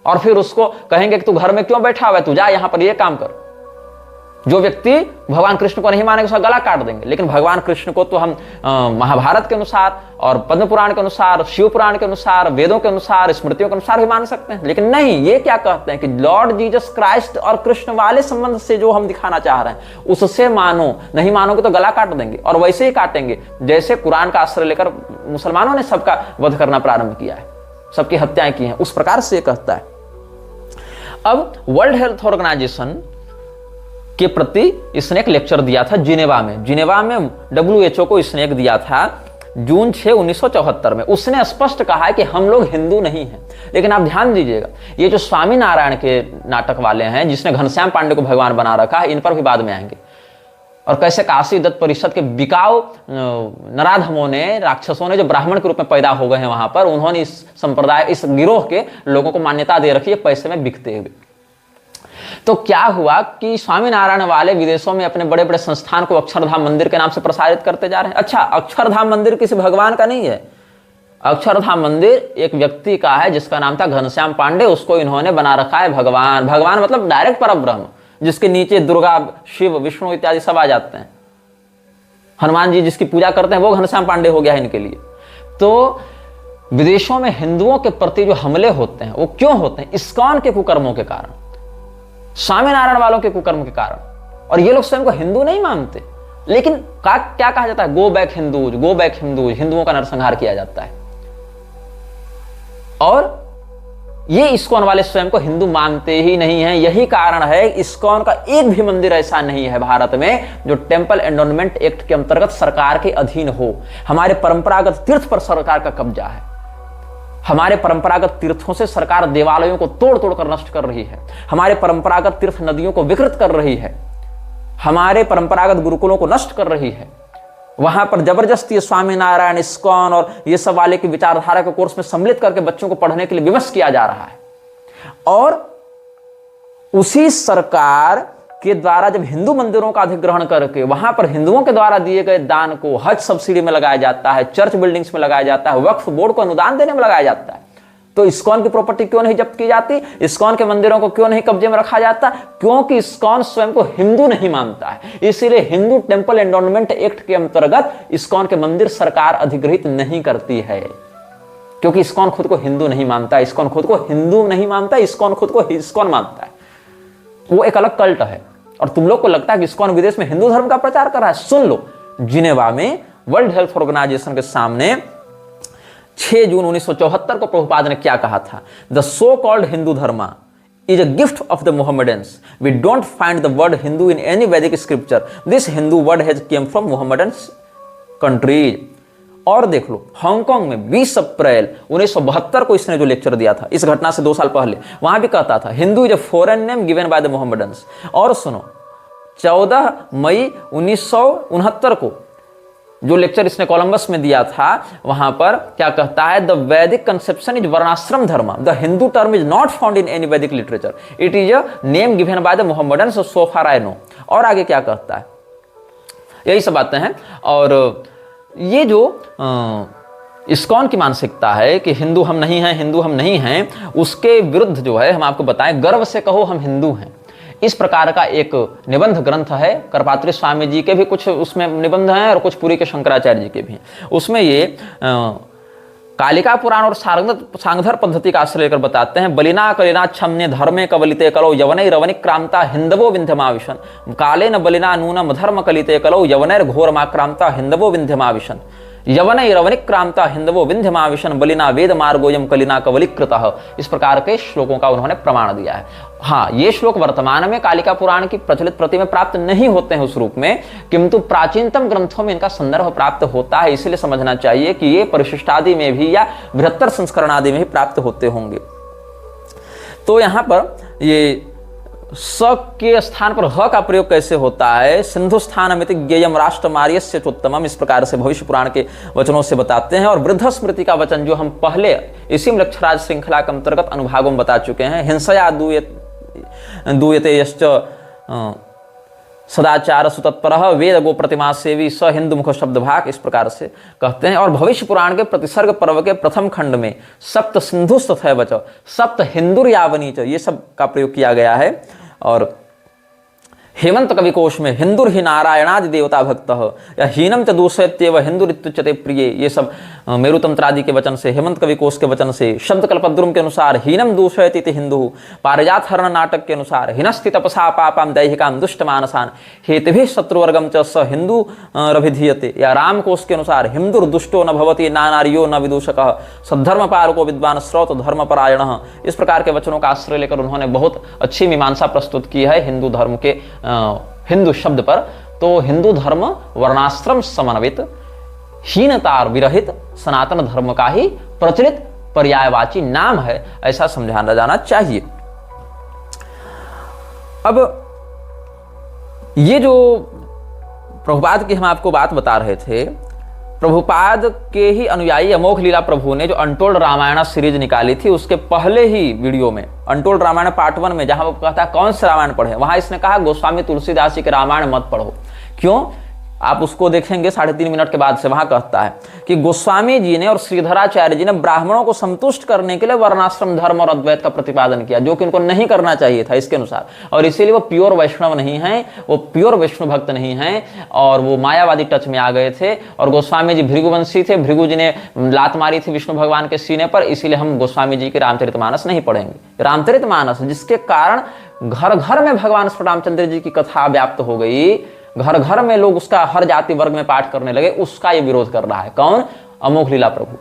और फिर उसको कहेंगे कि तू घर में क्यों बैठा हुआ है, तू जा यहां पर ये काम कर। जो व्यक्ति भगवान कृष्ण को नहीं मानेंगे उसका गला काट देंगे। लेकिन भगवान कृष्ण को तो हम महाभारत के अनुसार और पद्म पुराण के अनुसार, शिव पुराण के अनुसार, वेदों के अनुसार, स्मृतियों के अनुसार भी मान सकते हैं। लेकिन नहीं, ये क्या कहते हैं कि लॉर्ड जीसस क्राइस्ट और कृष्ण वाले संबंध से जो हम दिखाना चाह रहे हैं उससे मानो, नहीं मानोगे तो गला काट देंगे। और वैसे ही काटेंगे जैसे कुरान का आश्रय लेकर मुसलमानों ने सबका वध करना प्रारंभ किया है, सबकी हत्याएं की हैं, उस प्रकार से ये कहता है। अब वर्ल्ड हेल्थ ऑर्गेनाइजेशन के प्रति इसने एक लेक्चर दिया था जिनेवा में WHO को इसने एक दिया था जून 6, 1974 में। उसने स्पष्ट कहा है कि हम लोग हिंदू नहीं हैं। लेकिन आप ध्यान दीजिएगा, ये जो स्वामी नारायण के नाटक वाले हैं जिसने घनश्याम पांडे को भगवान बना रखा है, इन पर भी बाद में आएंगे। और कैसे काशी दत्त परिषद के बिकाऊ नराधमों ने, राक्षसों ने जो ब्राह्मण के रूप में पैदा हो गए हैं वहां पर, उन्होंने इस संप्रदाय, इस गिरोह के लोगों को मान्यता दे रखी है पैसे में बिकते हुए। तो क्या हुआ कि स्वामीनारायण वाले विदेशों में अपने बड़े बड़े संस्थान को अक्षरधाम मंदिर के नाम से प्रसारित करते जा रहे हैं। अच्छा, अक्षरधाम मंदिर किसी भगवान का नहीं है। अक्षरधाम मंदिर एक व्यक्ति का है जिसका नाम था घनश्याम पांडे, उसको इन्होंने बना रखा है भगवान। भगवान मतलब डायरेक्ट परब्रह्म, जिसके नीचे दुर्गा, शिव, विष्णु इत्यादि सब आ जाते हैं। हनुमान जी जिसकी पूजा करते हैं वो घनश्याम पांडे हो गया है इनके लिए। तो विदेशों में हिंदुओं के प्रति जो हमले होते हैं वो क्यों होते हैं? इस्कॉन के कुकर्मों के कारण, स्वामीनारायण वालों के कुकर्म के कारण। और ये लोग स्वयं को हिंदू नहीं मानते, लेकिन क्या कहा जाता है? Go back Hindus, go back Hindus, हिंदुओं का नरसंहार किया जाता है। और ये इस्कॉन वाले स्वयं को हिंदू मानते ही नहीं है। यही कारण है इस्कॉन का एक भी मंदिर ऐसा नहीं है भारत में जो टेंपल एंडोनमेंट एक्ट के अंतर्गत सरकार के अधीन हो। हमारे परंपरागत तीर्थ पर सरकार का कब्जा है। हमारे परंपरागत तीर्थों से सरकार देवालयों को तोड़ तोड़ कर नष्ट कर रही है। हमारे परंपरागत तीर्थ नदियों को विकृत कर रही है। हमारे परंपरागत गुरुकुलों को नष्ट कर रही है। वहां पर जबरदस्ती स्वामीनारायण, इस्कॉन और ये सब वाले की विचारधारा के कोर्स में सम्मिलित करके बच्चों को पढ़ने के लिए विवश किया जा रहा है। और उसी सरकार के द्वारा जब हिंदू मंदिरों का अधिग्रहण करके वहां पर हिंदुओं के द्वारा दिए गए दान को हज सब्सिडी में लगाया जाता है, चर्च बिल्डिंग्स में लगाया जाता है, वक्फ बोर्ड को अनुदान देने में लगाया जाता है, तो इस्कॉन की प्रॉपर्टी क्यों नहीं जब्त की जाती? इस्कॉन के मंदिरों को क्यों नहीं कब्जे में रखा जाता? क्योंकि इस्कॉन स्वयं को हिंदू नहीं मानता है। इसीलिए हिंदू टेंपल एंडोनमेंट एक्ट के अंतर्गत इस्कॉन के मंदिर सरकार अधिग्रहित नहीं करती है, क्योंकि इस्कॉन खुद को हिंदू नहीं मानता। इस्कॉन खुद को हिंदू नहीं मानता, इस्कॉन खुद को इस्कॉन मानता है। वो एक अलग कल्ट है। और तुम लोग को लगता है कि इस्कॉन विदेश में हिंदू धर्म का प्रचार कर रहा है। सुन लो, जिनेवा में वर्ल्ड हेल्थ ऑर्गेनाइजेशन के सामने 6 जून 1974 को प्रभुपाद ने क्या कहा था? द सो कॉल्ड हिंदू धर्म is a gift of the Mohammedans. We don't find the word Hindu in any Vedic scripture. This Hindu word has came from Mohammedans countries. और देख लो, हांगकांग में 20 अप्रैल 1972 को इसने जो लेक्चर दिया था, इस घटना से 2 साल पहले, वहां भी कहता था Hindu is a foreign name given by the Mohammedans. और सुनो, 14 मई 1969 को जो लेक्चर इसने कोलंबस में दिया था, वहां पर क्या कहता है? द वैदिक conception is varnashrama dharma. The Hindu term is not found in any Vedic literature. It is a name given by the Mohammedans so far I know. और आगे क्या कहता है? यही सब बातें हैं। और ये जो इस्कॉन की मानसिकता है कि हिंदू हम नहीं हैं, हिंदू हम नहीं हैं, उसके विरुद्ध जो है हम आपको बताएं, गर्व से कहो हम हिंदू हैं, इस प्रकार का एक निबंध ग्रंथ है। करपात्री स्वामी जी के भी कुछ उसमें निबंध हैं और कुछ पुरी के शंकराचार्य जी के भी हैं। उसमें ये कालिका पुराण और सांगधर पद्धति का आश्रय लेकर बताते हैं, बलिना कलिना छम्ने धर्मे कवलिते कलो यवनै रवनिक क्रांता हिंदवो विंध्यमाविशन। काले न बलिना नूनम धर्म कलिते कलो यवनैर घोरमा क्रांता हिंदवो विंध्यमाविशन। यवनै रवनिक क्रांता हिंदवो विंध्यमाविशन बलिना वेद मार्गोयम कलिना कवलिकृतः। इस प्रकार के श्लोकों का उन्होंने प्रमाण दिया है। हाँ, ये श्लोक वर्तमान में कालिका पुराण की प्रचलित प्रति में प्राप्त नहीं होते हैं उस रूप में, किंतु प्राचीनतम ग्रंथों में इनका संदर्भ प्राप्त होता है। इसलिए समझना चाहिए कि ये परिशिष्टादि में भी या बृहत्तर संस्करण आदि में भी प्राप्त होते होंगे। तो यहां पर ये स के स्थान पर ह का प्रयोग कैसे होता है? सिंधु स्थानमिति ज्ञेयम राष्ट्रमार्यस्य चोत्तमम, इस प्रकार से भविष्य पुराण के वचनों से बताते हैं। और वृद्ध स्मृति का वचन जो हम पहले इसी लक्षराज श्रृंखला के अंतर्गत अनुभागों में बता चुके हैं, हिंसया दूयते यश्च सदाचार सुतत्परः वेद गो प्रतिमा सेवी स हिंदू मुख शब्द भाग, इस प्रकार से कहते हैं। और भविष्य पुराण के प्रतिसर्ग पर्व के प्रथम खंड में सप्त सिंधुस्तथैव वच, सप्त हिंदुर्यावनी च, ये सब का प्रयोग किया गया है। और हेमंत कवि कोश में हिंदुर ही नारायणादि देवता भक्त या हीनम च दूषयत्येव हिंदुरित्युच्यते प्रिय, ये सब मेरुतंत्रादि के वचन से, हेमंत कवि कोश के वचन से, शब्द कल्पद्रुम के अनुसार हीनम दूषयति हिंदु, पारिजात हरण नाटक के अनुसार हिनस्ति तपसा पापाम दैहिकाम दुष्ट मानसान हेतुभिः शत्रुवर्गम च स हिंदू रभिधीयते, या राम कोश के अनुसार हिंदुर दुष्टो न भवति नानार्यो न विदूषकः सद्धर्म पारको विद्वान श्रोत धर्मपरायणः। इस प्रकार के वचनों का आश्रय लेकर उन्होंने बहुत अच्छी मीमांसा प्रस्तुत की है हिंदू धर्म के हिंदू शब्द पर। तो हिंदू धर्म वर्णाश्रम समन्वित हीनता विरहित सनातन धर्म का ही प्रचलित पर्यायवाची नाम है, ऐसा समझाना जाना चाहिए। अब ये जो प्रभुपाद की हम आपको बात बता रहे थे, प्रभुपाद के ही अनुयायी अमोघ लीला प्रभु ने जो अनटोल्ड रामायण सीरीज निकाली थी, उसके पहले ही वीडियो में अनटोल्ड रामायण पार्ट 1 में, जहां वो कहता है कौन से रामायण पढ़े, वहां इसने कहा गोस्वामी तुलसीदास जी के रामायण मत पढ़ो। क्यों? आप उसको देखेंगे 3.5 मिनट के बाद से। वहां कहता है कि गोस्वामी जी ने और श्रीधराचार्य जी ने ब्राह्मणों को संतुष्ट करने के लिए वर्णाश्रम धर्म और अद्वैत का प्रतिपादन किया, जो कि उनको नहीं करना चाहिए था इसके अनुसार, और इसीलिए वो प्योर वैष्णव नहीं है, वो प्योर विष्णु भक्त नहीं है, और वो मायावादी टच में आ गए थे। और गोस्वामी जी भृगुवंशी थे, भृगु जी ने लात मारी थी विष्णु भगवान के सीने पर, इसीलिए हम गोस्वामी जी के रामचरितमानस नहीं पढ़ेंगे। रामचरितमानस जिसके कारण घर घर में भगवान श्री रामचंद्र जी की कथा व्याप्त हो गई, घर घर में लोग उसका हर जाति वर्ग में पाठ करने लगे, उसका ये विरोध कर रहा है। कौन? अमोघ लीला प्रभु।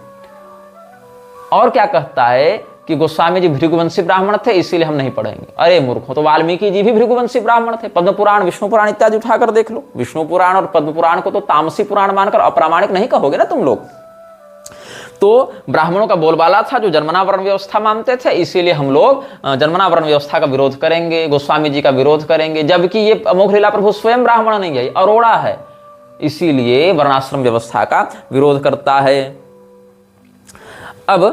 और क्या कहता है कि गोस्वामी जी भृगुवंशी ब्राह्मण थे, इसीलिए हम नहीं पढ़ेंगे। अरे मूर्खों, तो वाल्मीकि जी भी भृगुवंशी ब्राह्मण थे। पद्म पुराण, विष्णु पुराण इत्यादि उठाकर देख लो। विष्णु पुराण और पद्म पुराण को तो तामसी पुराण मानकर अप्रामाणिक नहीं कहोगे ना तुम लोग। तो ब्राह्मणों का बोलबाला था जो जन्मना वर्ण व्यवस्था मानते थे, इसीलिए हम लोग जन्मना वर्ण व्यवस्था का विरोध करेंगे, गोस्वामी जी का विरोध करेंगे, जबकि ये अमोघ लीला प्रभु स्वयं ब्राह्मण नहीं है, अरोड़ा है, इसीलिए वर्णाश्रम व्यवस्था का विरोध करता है। अब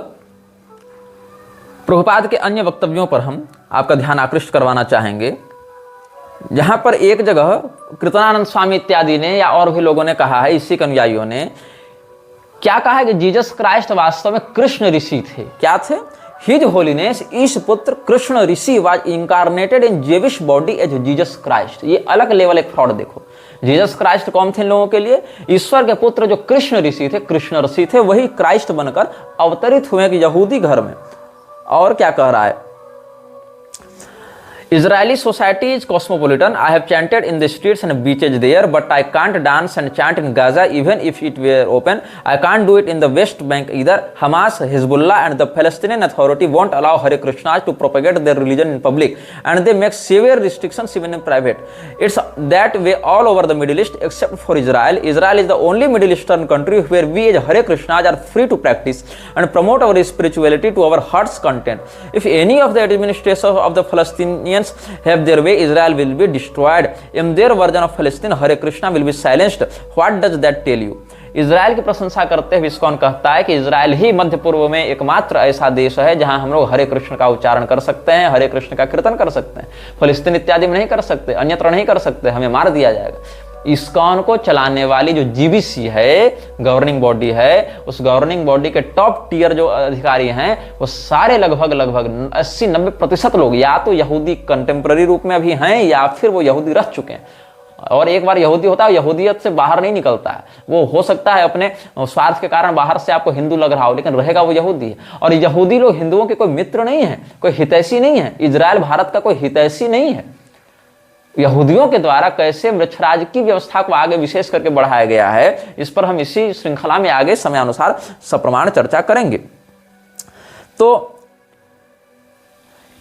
प्रभुपाद के अन्य वक्तव्यों पर हम आपका ध्यान आकृष्ट करवाना चाहेंगे। जहां पर एक जगह कृतनानंद स्वामी इत्यादि ने या और भी लोगों ने कहा है, इसी के अनुयायियों ने क्या कहा है कि जीसस क्राइस्ट वास्तव में कृष्ण ऋषि थे। क्या थे? His Holiness Ish Putra Krishna Rishi was incarnated in Jewish body as Jesus Christ. ये अलग लेवल एक फ्रॉड देखो। जीसस क्राइस्ट कौन थे इन लोगों के लिए? ईश्वर के पुत्र जो कृष्ण ऋषि थे, कृष्ण ऋषि थे, वही क्राइस्ट बनकर अवतरित हुए कि यहूदी घर में। और क्या कह रहा है? Israeli society is cosmopolitan. I have chanted in the streets and beaches there, but I can't dance and chant in Gaza even if it were open. I can't do it in the West Bank either. Hamas, Hezbollah and the Palestinian Authority won't allow Hare Krishnas to propagate their religion in public, and they make severe restrictions even in private. It's that way all over the Middle East except for Israel. Israel is the only Middle Eastern country where we as Hare Krishnas are free to practice and promote our spirituality to our heart's content. If any of the administrators of the Palestinians have their way, Israel will be destroyed. In their version of Palestine, Hare Krishna will be silenced. What does that tell you? Israel की प्रशंसा करते हुए ISKCON कहता है कि Israel ही मध्य पूर्व में एकमात्र ऐसा देश है जहां हम लोग हरे कृष्ण का उच्चारण कर सकते हैं, हरे कृष्ण का कीर्तन कर सकते हैं। फलस्तीन इत्यादि में नहीं कर सकते, अन्यत्र नहीं कर सकते, हमें मार दिया जाएगा। इस्कॉन को चलाने वाली जो जीबीसी है, गवर्निंग बॉडी है, उस गवर्निंग बॉडी के टॉप टियर जो अधिकारी हैं, वो सारे लगभग 80-90% लोग या तो यहूदी कंटेम्प्रेरी रूप में अभी हैं या फिर वो यहूदी रह चुके हैं। और एक बार यहूदी होता है, यहूदियत से बाहर नहीं निकलता है। वो हो सकता है अपने स्वार्थ के कारण बाहर से आपको हिंदू लग रहा हो, लेकिन रहेगा वो यहूदी है। और यहूदी लोग हिंदुओं के कोई मित्र नहीं है, कोई हितैषी नहीं है। इजराइल भारत का कोई हितैषी नहीं है। यहूदियों के द्वारा कैसे वृक्षराज की व्यवस्था को आगे विशेष करके बढ़ाया गया है, इस पर हम इसी श्रृंखला में आगे समयानुसार सप्रमाण चर्चा करेंगे। तो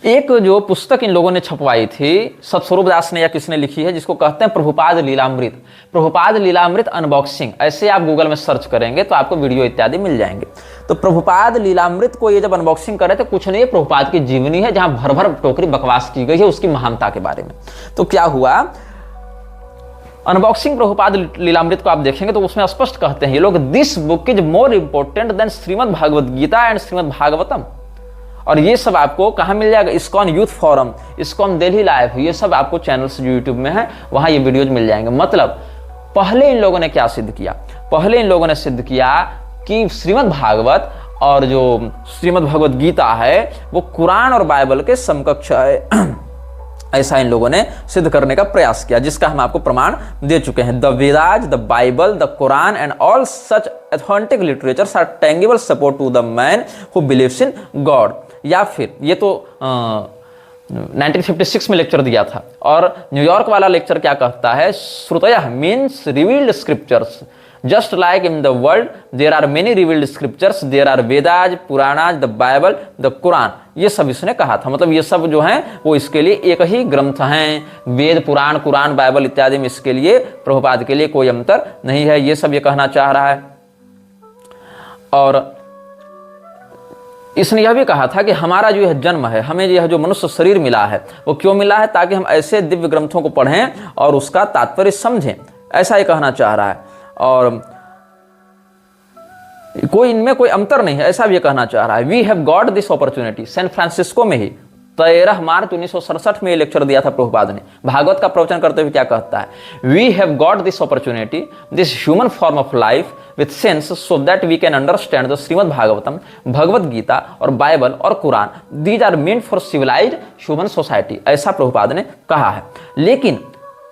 एक जो पुस्तक इन लोगों ने छपवाई थी, सतस्वरूप दास ने या किसने लिखी है, जिसको कहते हैं प्रभुपाद लीलामृत। प्रभुपाद लीलामृत अनबॉक्सिंग, ऐसे आप गूगल में सर्च करेंगे तो आपको वीडियो इत्यादि मिल जाएंगे। तो प्रभुपाद लीलामृत को ये जब अनबॉक्सिंग करे तो कुछ नहीं, प्रभुपाद की जीवनी है जहां भर भर टोकरी बकवास की गई है उसकी महानता के बारे में। तो क्या हुआ, अनबॉक्सिंग प्रभुपाद लीलामृत को आप देखेंगे तो उसमें स्पष्ट कहते हैं ये लोग, this book is more important than Shrimad Bhagavad Gita and Shrimad Bhagavatam. और ये सब आपको कहाँ मिल जाएगा? ISKCON youth forum, ISKCON Delhi live, ये सब आपको चैनल्स जो यूट्यूब में है वहां ये वीडियोज मिल जाएंगे। मतलब पहले इन लोगों ने क्या सिद्ध किया? पहले इन लोगों ने सिद्ध किया कि श्रीमद् भागवत और जो श्रीमद् भगवत गीता है वो कुरान और बाइबल के समकक्ष है। ऐसा इन लोगों ने सिद्ध करने का प्रयास किया, जिसका हम आपको प्रमाण दे चुके हैं। The Vedas, the Bible, the Quran and all such authentic literatures are tangible support to the man who believes in God. या फिर ये तो 1956 में लेक्चर दिया था, और न्यूयॉर्क वाला लेक्चर क्या कहता है, shrutayah means revealed scriptures, just like in the world there are many revealed scriptures, there are Vedas, Puranas, the Bible, the Quran। ये सब इसने कहा था, मतलब ये सब जो हैं वो इसके लिए एक ही ग्रंथ हैं। वेद, पुराण, कुरान, बाइबल इत्यादि में इसके लिए, प्रभुपाद के लिए कोई अंतर नहीं है, ये सब ये कहना चाह रहा है। और इसने यह भी कहा था कि हमारा जो यह जन्म है, हमें यह जो मनुष्य शरीर मिला है वो क्यों मिला है, ताकि हम ऐसे दिव्य ग्रंथों को पढ़ें और उसका तात्पर्य समझें, ऐसा ही कहना चाह रहा है। और कोई इनमें कोई अंतर नहीं है, ऐसा भी ये कहना चाह रहा है। We have got this opportunity, San Francisco में ही 13 मार्च 1967 में ये लेक्चर दिया था प्रभुपाद ने। भागवत का प्रवचन करते हुए क्या कहता है, we have got this opportunity, this human form of life with sense, so that we can understand the Shrimad Bhagavatam, Bhagavad Gita और बाइबल और Quran, these are meant for civilised human society, ऐसा प्रभुपाद ने कहा है। लेकिन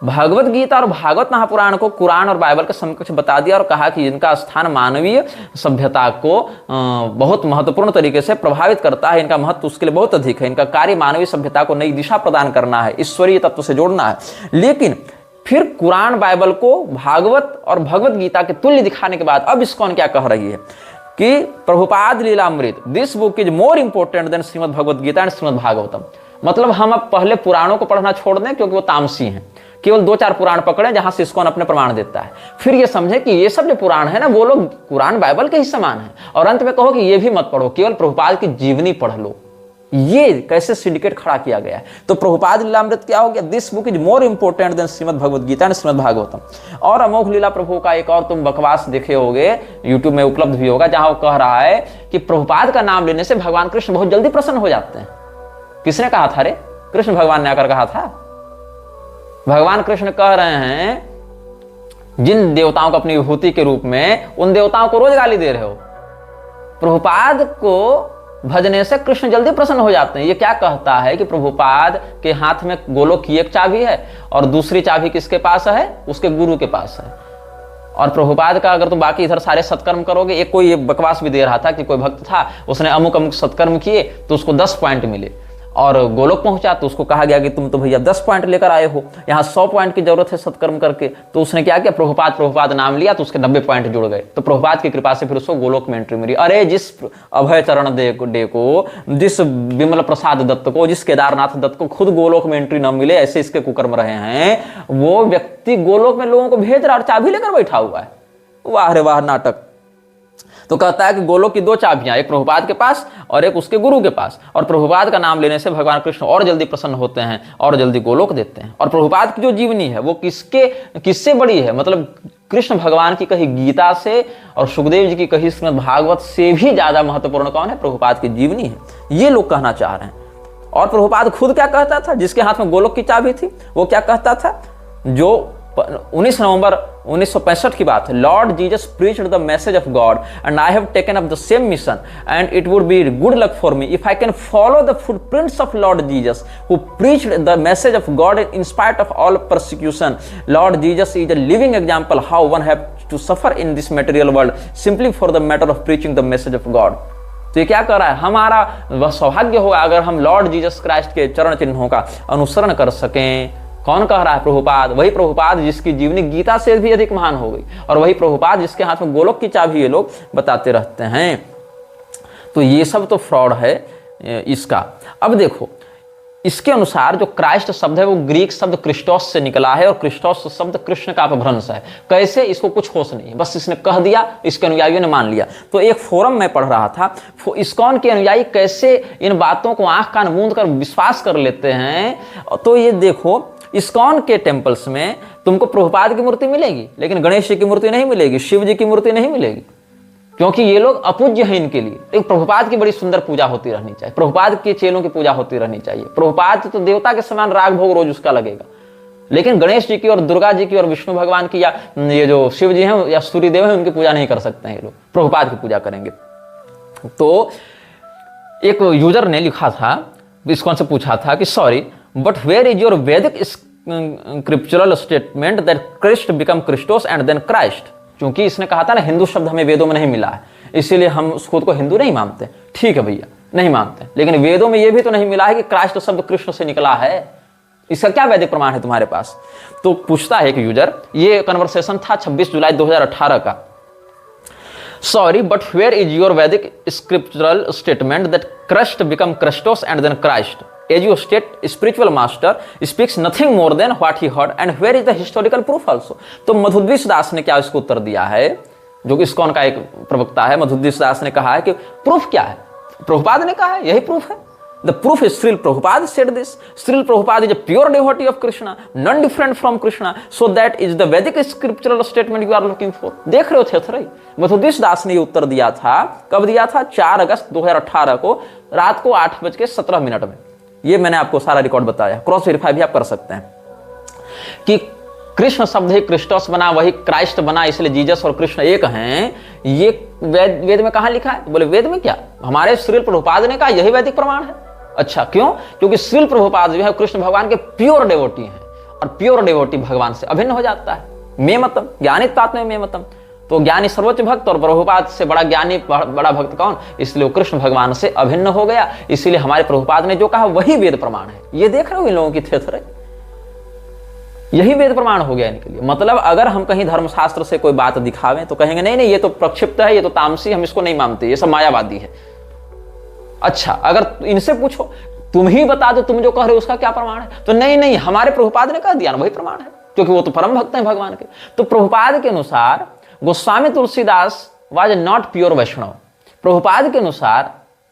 भगवत गीता और भागवत महापुराण को कुरान और बाइबल के समकक्ष बता दिया और कहा कि इनका स्थान मानवीय सभ्यता को बहुत महत्वपूर्ण तरीके से प्रभावित करता है, इनका महत्व उसके लिए बहुत अधिक है, इनका कार्य मानवीय सभ्यता को नई दिशा प्रदान करना है, ईश्वरीय तत्व से जोड़ना है। लेकिन फिर कुरान बाइबल को भागवत और भगवत गीता के तुल्य दिखाने के बाद अब इस्कॉन क्या कह रही है कि Prabhupada Lilamrita, this book is more important than Shrimad Bhagavad Gita and Shrimad Bhagavatam. मतलब हम अब पहले पुराणों को पढ़ना छोड़ दें क्योंकि वो तामसी हैं, केवल 2-4 पुराण पकड़े जहां से इस्कॉन अपने प्रमाण देता है, फिर ये समझे कि ये सब जो पुराण है ना वो लोग कुरान बाइबल के ही समान है, और अंत में कहो कि ये भी मत पढ़ो, केवल प्रभुपाद की जीवनी पढ़ लो। ये कैसे सिंडिकेट खड़ा किया गया है। तो प्रभुपाद लीलामृत क्या हो गया, this book is more important than Shrimad Bhagavad Gita and Shrimad Bhagavatam. और अमोघ लीला प्रभु का एक और तुम बकवास देखे होगे, यूट्यूब में उपलब्ध भी होगा, जहां वो कह रहा है कि प्रभुपाद का नाम लेने से भगवान कृष्ण बहुत जल्दी प्रसन्न हो जाते हैं। किसने कहा था रे? कृष्ण भगवान ने आकर कहा था। भगवान कृष्ण कह रहे हैं जिन देवताओं को अपनी विभूति के रूप में, उन देवताओं को रोज गाली दे रहे हो, प्रभुपाद को भजने से कृष्ण जल्दी प्रसन्न हो जाते हैं। ये क्या कहता है कि प्रभुपाद के हाथ में गोलोक की एक चाबी है और दूसरी चाबी किसके पास है, उसके गुरु के पास है। और प्रभुपाद का अगर तुम बाकी इधर सारे सत्कर्म करोगे, एक कोई बकवास भी दे रहा था कि कोई भक्त था, उसने अमुक अमुक सत्कर्म किए तो उसको 10 पॉइंट मिले, और गोलोक पहुंचा तो उसको कहा गया कि तुम तो भैया 10 पॉइंट लेकर आए हो, यहाँ 100 पॉइंट की जरूरत है सत्कर्म करके। तो उसने क्या किया, प्रभुपाद नाम लिया तो उसके 90 पॉइंट जुड़ गए। तो प्रभुपाद की कृपा से फिर उसको गोलोक में एंट्री मिली। अरे जिस अभय चरण डे को, जिस विमल प्रसाद दत्त को, जिस केदारनाथ दत्त को खुद गोलोक में एंट्री न मिले, ऐसे इसके कुकर्म रहे हैं, वो व्यक्ति गोलोक में लोगों को भेज रहा और चाबी लेकर बैठा हुआ है। वाह रे वाह नाटक। तो कहता है कि गोलोक की 2 चाबियां, एक प्रभुपाद के पास और एक उसके गुरु के पास, और प्रभुपाद का नाम लेने से भगवान कृष्ण और जल्दी प्रसन्न होते हैं और जल्दी गोलोक देते हैं। और प्रभुपाद की जो जीवनी है वो किससे बड़ी है, मतलब कृष्ण भगवान की कही गीता से और सुखदेव जी की कही श्रीमद् भागवत से भी ज्यादा महत्वपूर्ण कौन है, प्रभुपाद की जीवनी है, ये लोग कहना चाह रहे हैं। और प्रभुपाद खुद क्या कहता था, जिसके हाथ में गोलोक की चाबी थी, वो क्या कहता था, जो 19 नवंबर 1965 की बात है, Lord Jesus preached the message of God and I have taken up the same mission and it would be good luck for me if I can follow the footprints of Lord Jesus who preached the message of God in spite of all persecution. Lord Jesus is a living example how one have to suffer in this material world simply for the matter of preaching the message of God. तो ये क्या कर रहा है, हमारा वह सौभाग्य होगा अगर हम लॉर्ड जीसस क्राइस्ट के चरण चिन्हों का अनुसरण कर सकें। कौन कह रहा है, प्रभुपाद। वही प्रभुपाद जिसकी जीवनी गीता से भी अधिक महान हो गई, और वही प्रभुपाद जिसके हाथ में गोलोक की चाबी ये लोग बताते रहते हैं। तो ये सब तो फ्रॉड है इसका। अब देखो, इसके अनुसार जो क्राइस्ट शब्द है वो ग्रीक शब्द क्रिस्टोस से निकला है, और क्रिस्टोस शब्द कृष्ण का अपभ्रंश है। कैसे, इसको कुछ होश नहीं है, बस इसने कह दिया, इसके अनुयायियों ने मान लिया। तो एक फोरम में पढ़ रहा था, इस्कॉन के अनुयायी कैसे इन बातों को आंख कान मूंद कर विश्वास कर लेते हैं। तो ये देखो, इस्कॉन के टेम्पल्स में तुमको प्रभुपाद की मूर्ति मिलेगी, लेकिन गणेश जी की मूर्ति नहीं मिलेगी, शिव जी की मूर्ति नहीं मिलेगी, क्योंकि ये लोग अपूज्य हैं इनके लिए। एक प्रभुपाद की बड़ी सुंदर पूजा होती रहनी चाहिए, प्रभुपाद के चेलों की पूजा होती रहनी चाहिए। प्रभुपाद तो देवता के समान राग भोग रोज उसका लगेगा, लेकिन गणेश जी की और दुर्गा जी की और विष्णु भगवान की या ये जो शिव जी हैं या सूर्यदेव हैं उनकी पूजा नहीं कर सकते हैं ये लोग, प्रभुपाद की पूजा करेंगे। तो एक यूजर ने लिखा था, इस्कॉन से पूछा था कि sorry but where is your Vedic scriptural statement that Christ become Christos and then Christ. क्योंकि इसने कहा था ना हिंदू शब्द हमें वेदों में नहीं मिला है, इसीलिए हम उस खुद को हिंदू नहीं मानते। ठीक है भैया, नहीं मानते, लेकिन वेदों में यह भी तो नहीं मिला है कि क्राइस्ट शब्द कृष्ण से निकला है। इसका क्या वैदिक प्रमाण है तुम्हारे पास? तो पूछता है कि यूजर, ये कन्वर्सेशन था 26 जुलाई 2018 का। Sorry, but where is your Vedic scriptural statement that Christ become Christos and then Christ? As you state, spiritual master speaks nothing more than what he heard, and where is the historical proof also? तो मधुद्विष दास ने क्या इसको उत्तर दिया है, जो कि ISKCON का एक प्रवक्ता है। मधुद्विष दास ने कहा है कि प्रूफ क्या है? प्रभुपाद ने कहा है, यही प्रूफ है। The proof is Srila Prabhupada said this. Srila Prabhupada is a pure devotee of Krishna, non different from Krishna, so that is the Vedic scriptural statement you are looking for. देख रहे हो थे, मधुद्विष दास ने ये उत्तर दिया था। कब दिया था? 4 अगस्त 2018 को रात को 8:17 में। ये मैंने आपको सारा रिकॉर्ड बताया, क्रॉस वेरीफाई भी आप कर सकते हैं कि कृष्ण शब्द ही क्रिस्टोस बना, वही क्राइस्ट बना, इसलिए जीसस और कृष्ण एक हैं। ये वेद में कहां लिखा है? बोले वेद में क्या, हमारे श्रील प्रभुपाद ने कहा, यही वैदिक प्रमाण है। अच्छा, क्यों? क्योंकि श्रील प्रभुपाद जो है कृष्ण भगवान के प्योर डेवोटी हैं, और प्योर डेवोटी भगवान से अभिन्न हो जाता है। मे मतम ज्ञानित्वात्म में मतम, तो ज्ञानी सर्वोच्च भक्त और प्रभुपाद से बड़ा ज्ञानी बड़ा भक्त कौन? इसलिए वो कृष्ण भगवान से अभिन्न हो गया। इसीलिए हमारे प्रभुपाद ने जो कहा वही वेद प्रमाण है। ये देख रहे हो इन लोगों की थेथरे, यही वेद प्रमाण हो गया इनके लिए। मतलब अगर हम कहीं धर्मशास्त्र से कोई बात दिखावें तो कहेंगे नहीं नहीं ये तो प्रक्षिप्त है, ये तो तामसी, हम इसको नहीं मानते, ये सब मायावादी है। अच्छा, अगर इनसे पूछो तुम ही बता दो तुम जो कह रहे हो उसका क्या प्रमाण है, तो नहीं नहीं हमारे प्रभुपाद ने कह दिया ना, वही प्रमाण है, क्योंकि वो तो परम भक्त हैं भगवान के। तो प्रभुपाद के अनुसार Goswami Tulsidas was not pure Vaishnav. Prabhupada के अनुसार,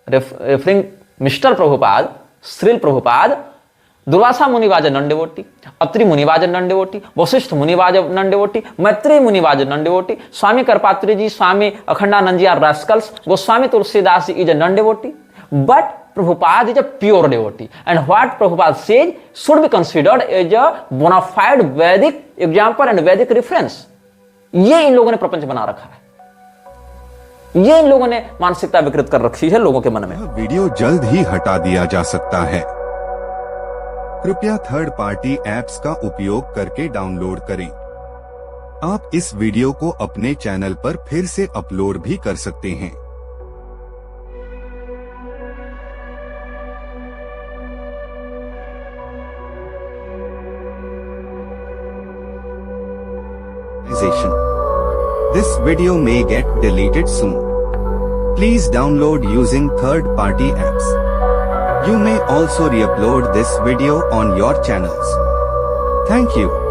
referring mister Prabhupada, Srila Prabhupada, Durvasa Muni was non devotee, Atri मुनि वाज नॉन डिवोटी, वशिष्ठ मुनि was non devotee, Maitreya Muni was non devotee, Swami Karpatri ji, Swami Akhandanand ji are rascals, Goswami Tulsidas is a non devotee, but Prabhupada is a pure devotee, and what Prabhupada says should be considered as a bona fide Vedic example and Vedic reference. ये इन लोगों ने प्रपंच बना रखा है, ये इन लोगों ने मानसिकता विकृत कर रखी है लोगों के मन में। वीडियो जल्द ही हटा दिया जा सकता है, कृपया थर्ड पार्टी एप्स का उपयोग करके डाउनलोड करें। आप इस वीडियो को अपने चैनल पर फिर से अपलोड भी कर सकते हैं। This video may get deleted soon. Please download using third-party apps. You may also re-upload this video on your channels. Thank you.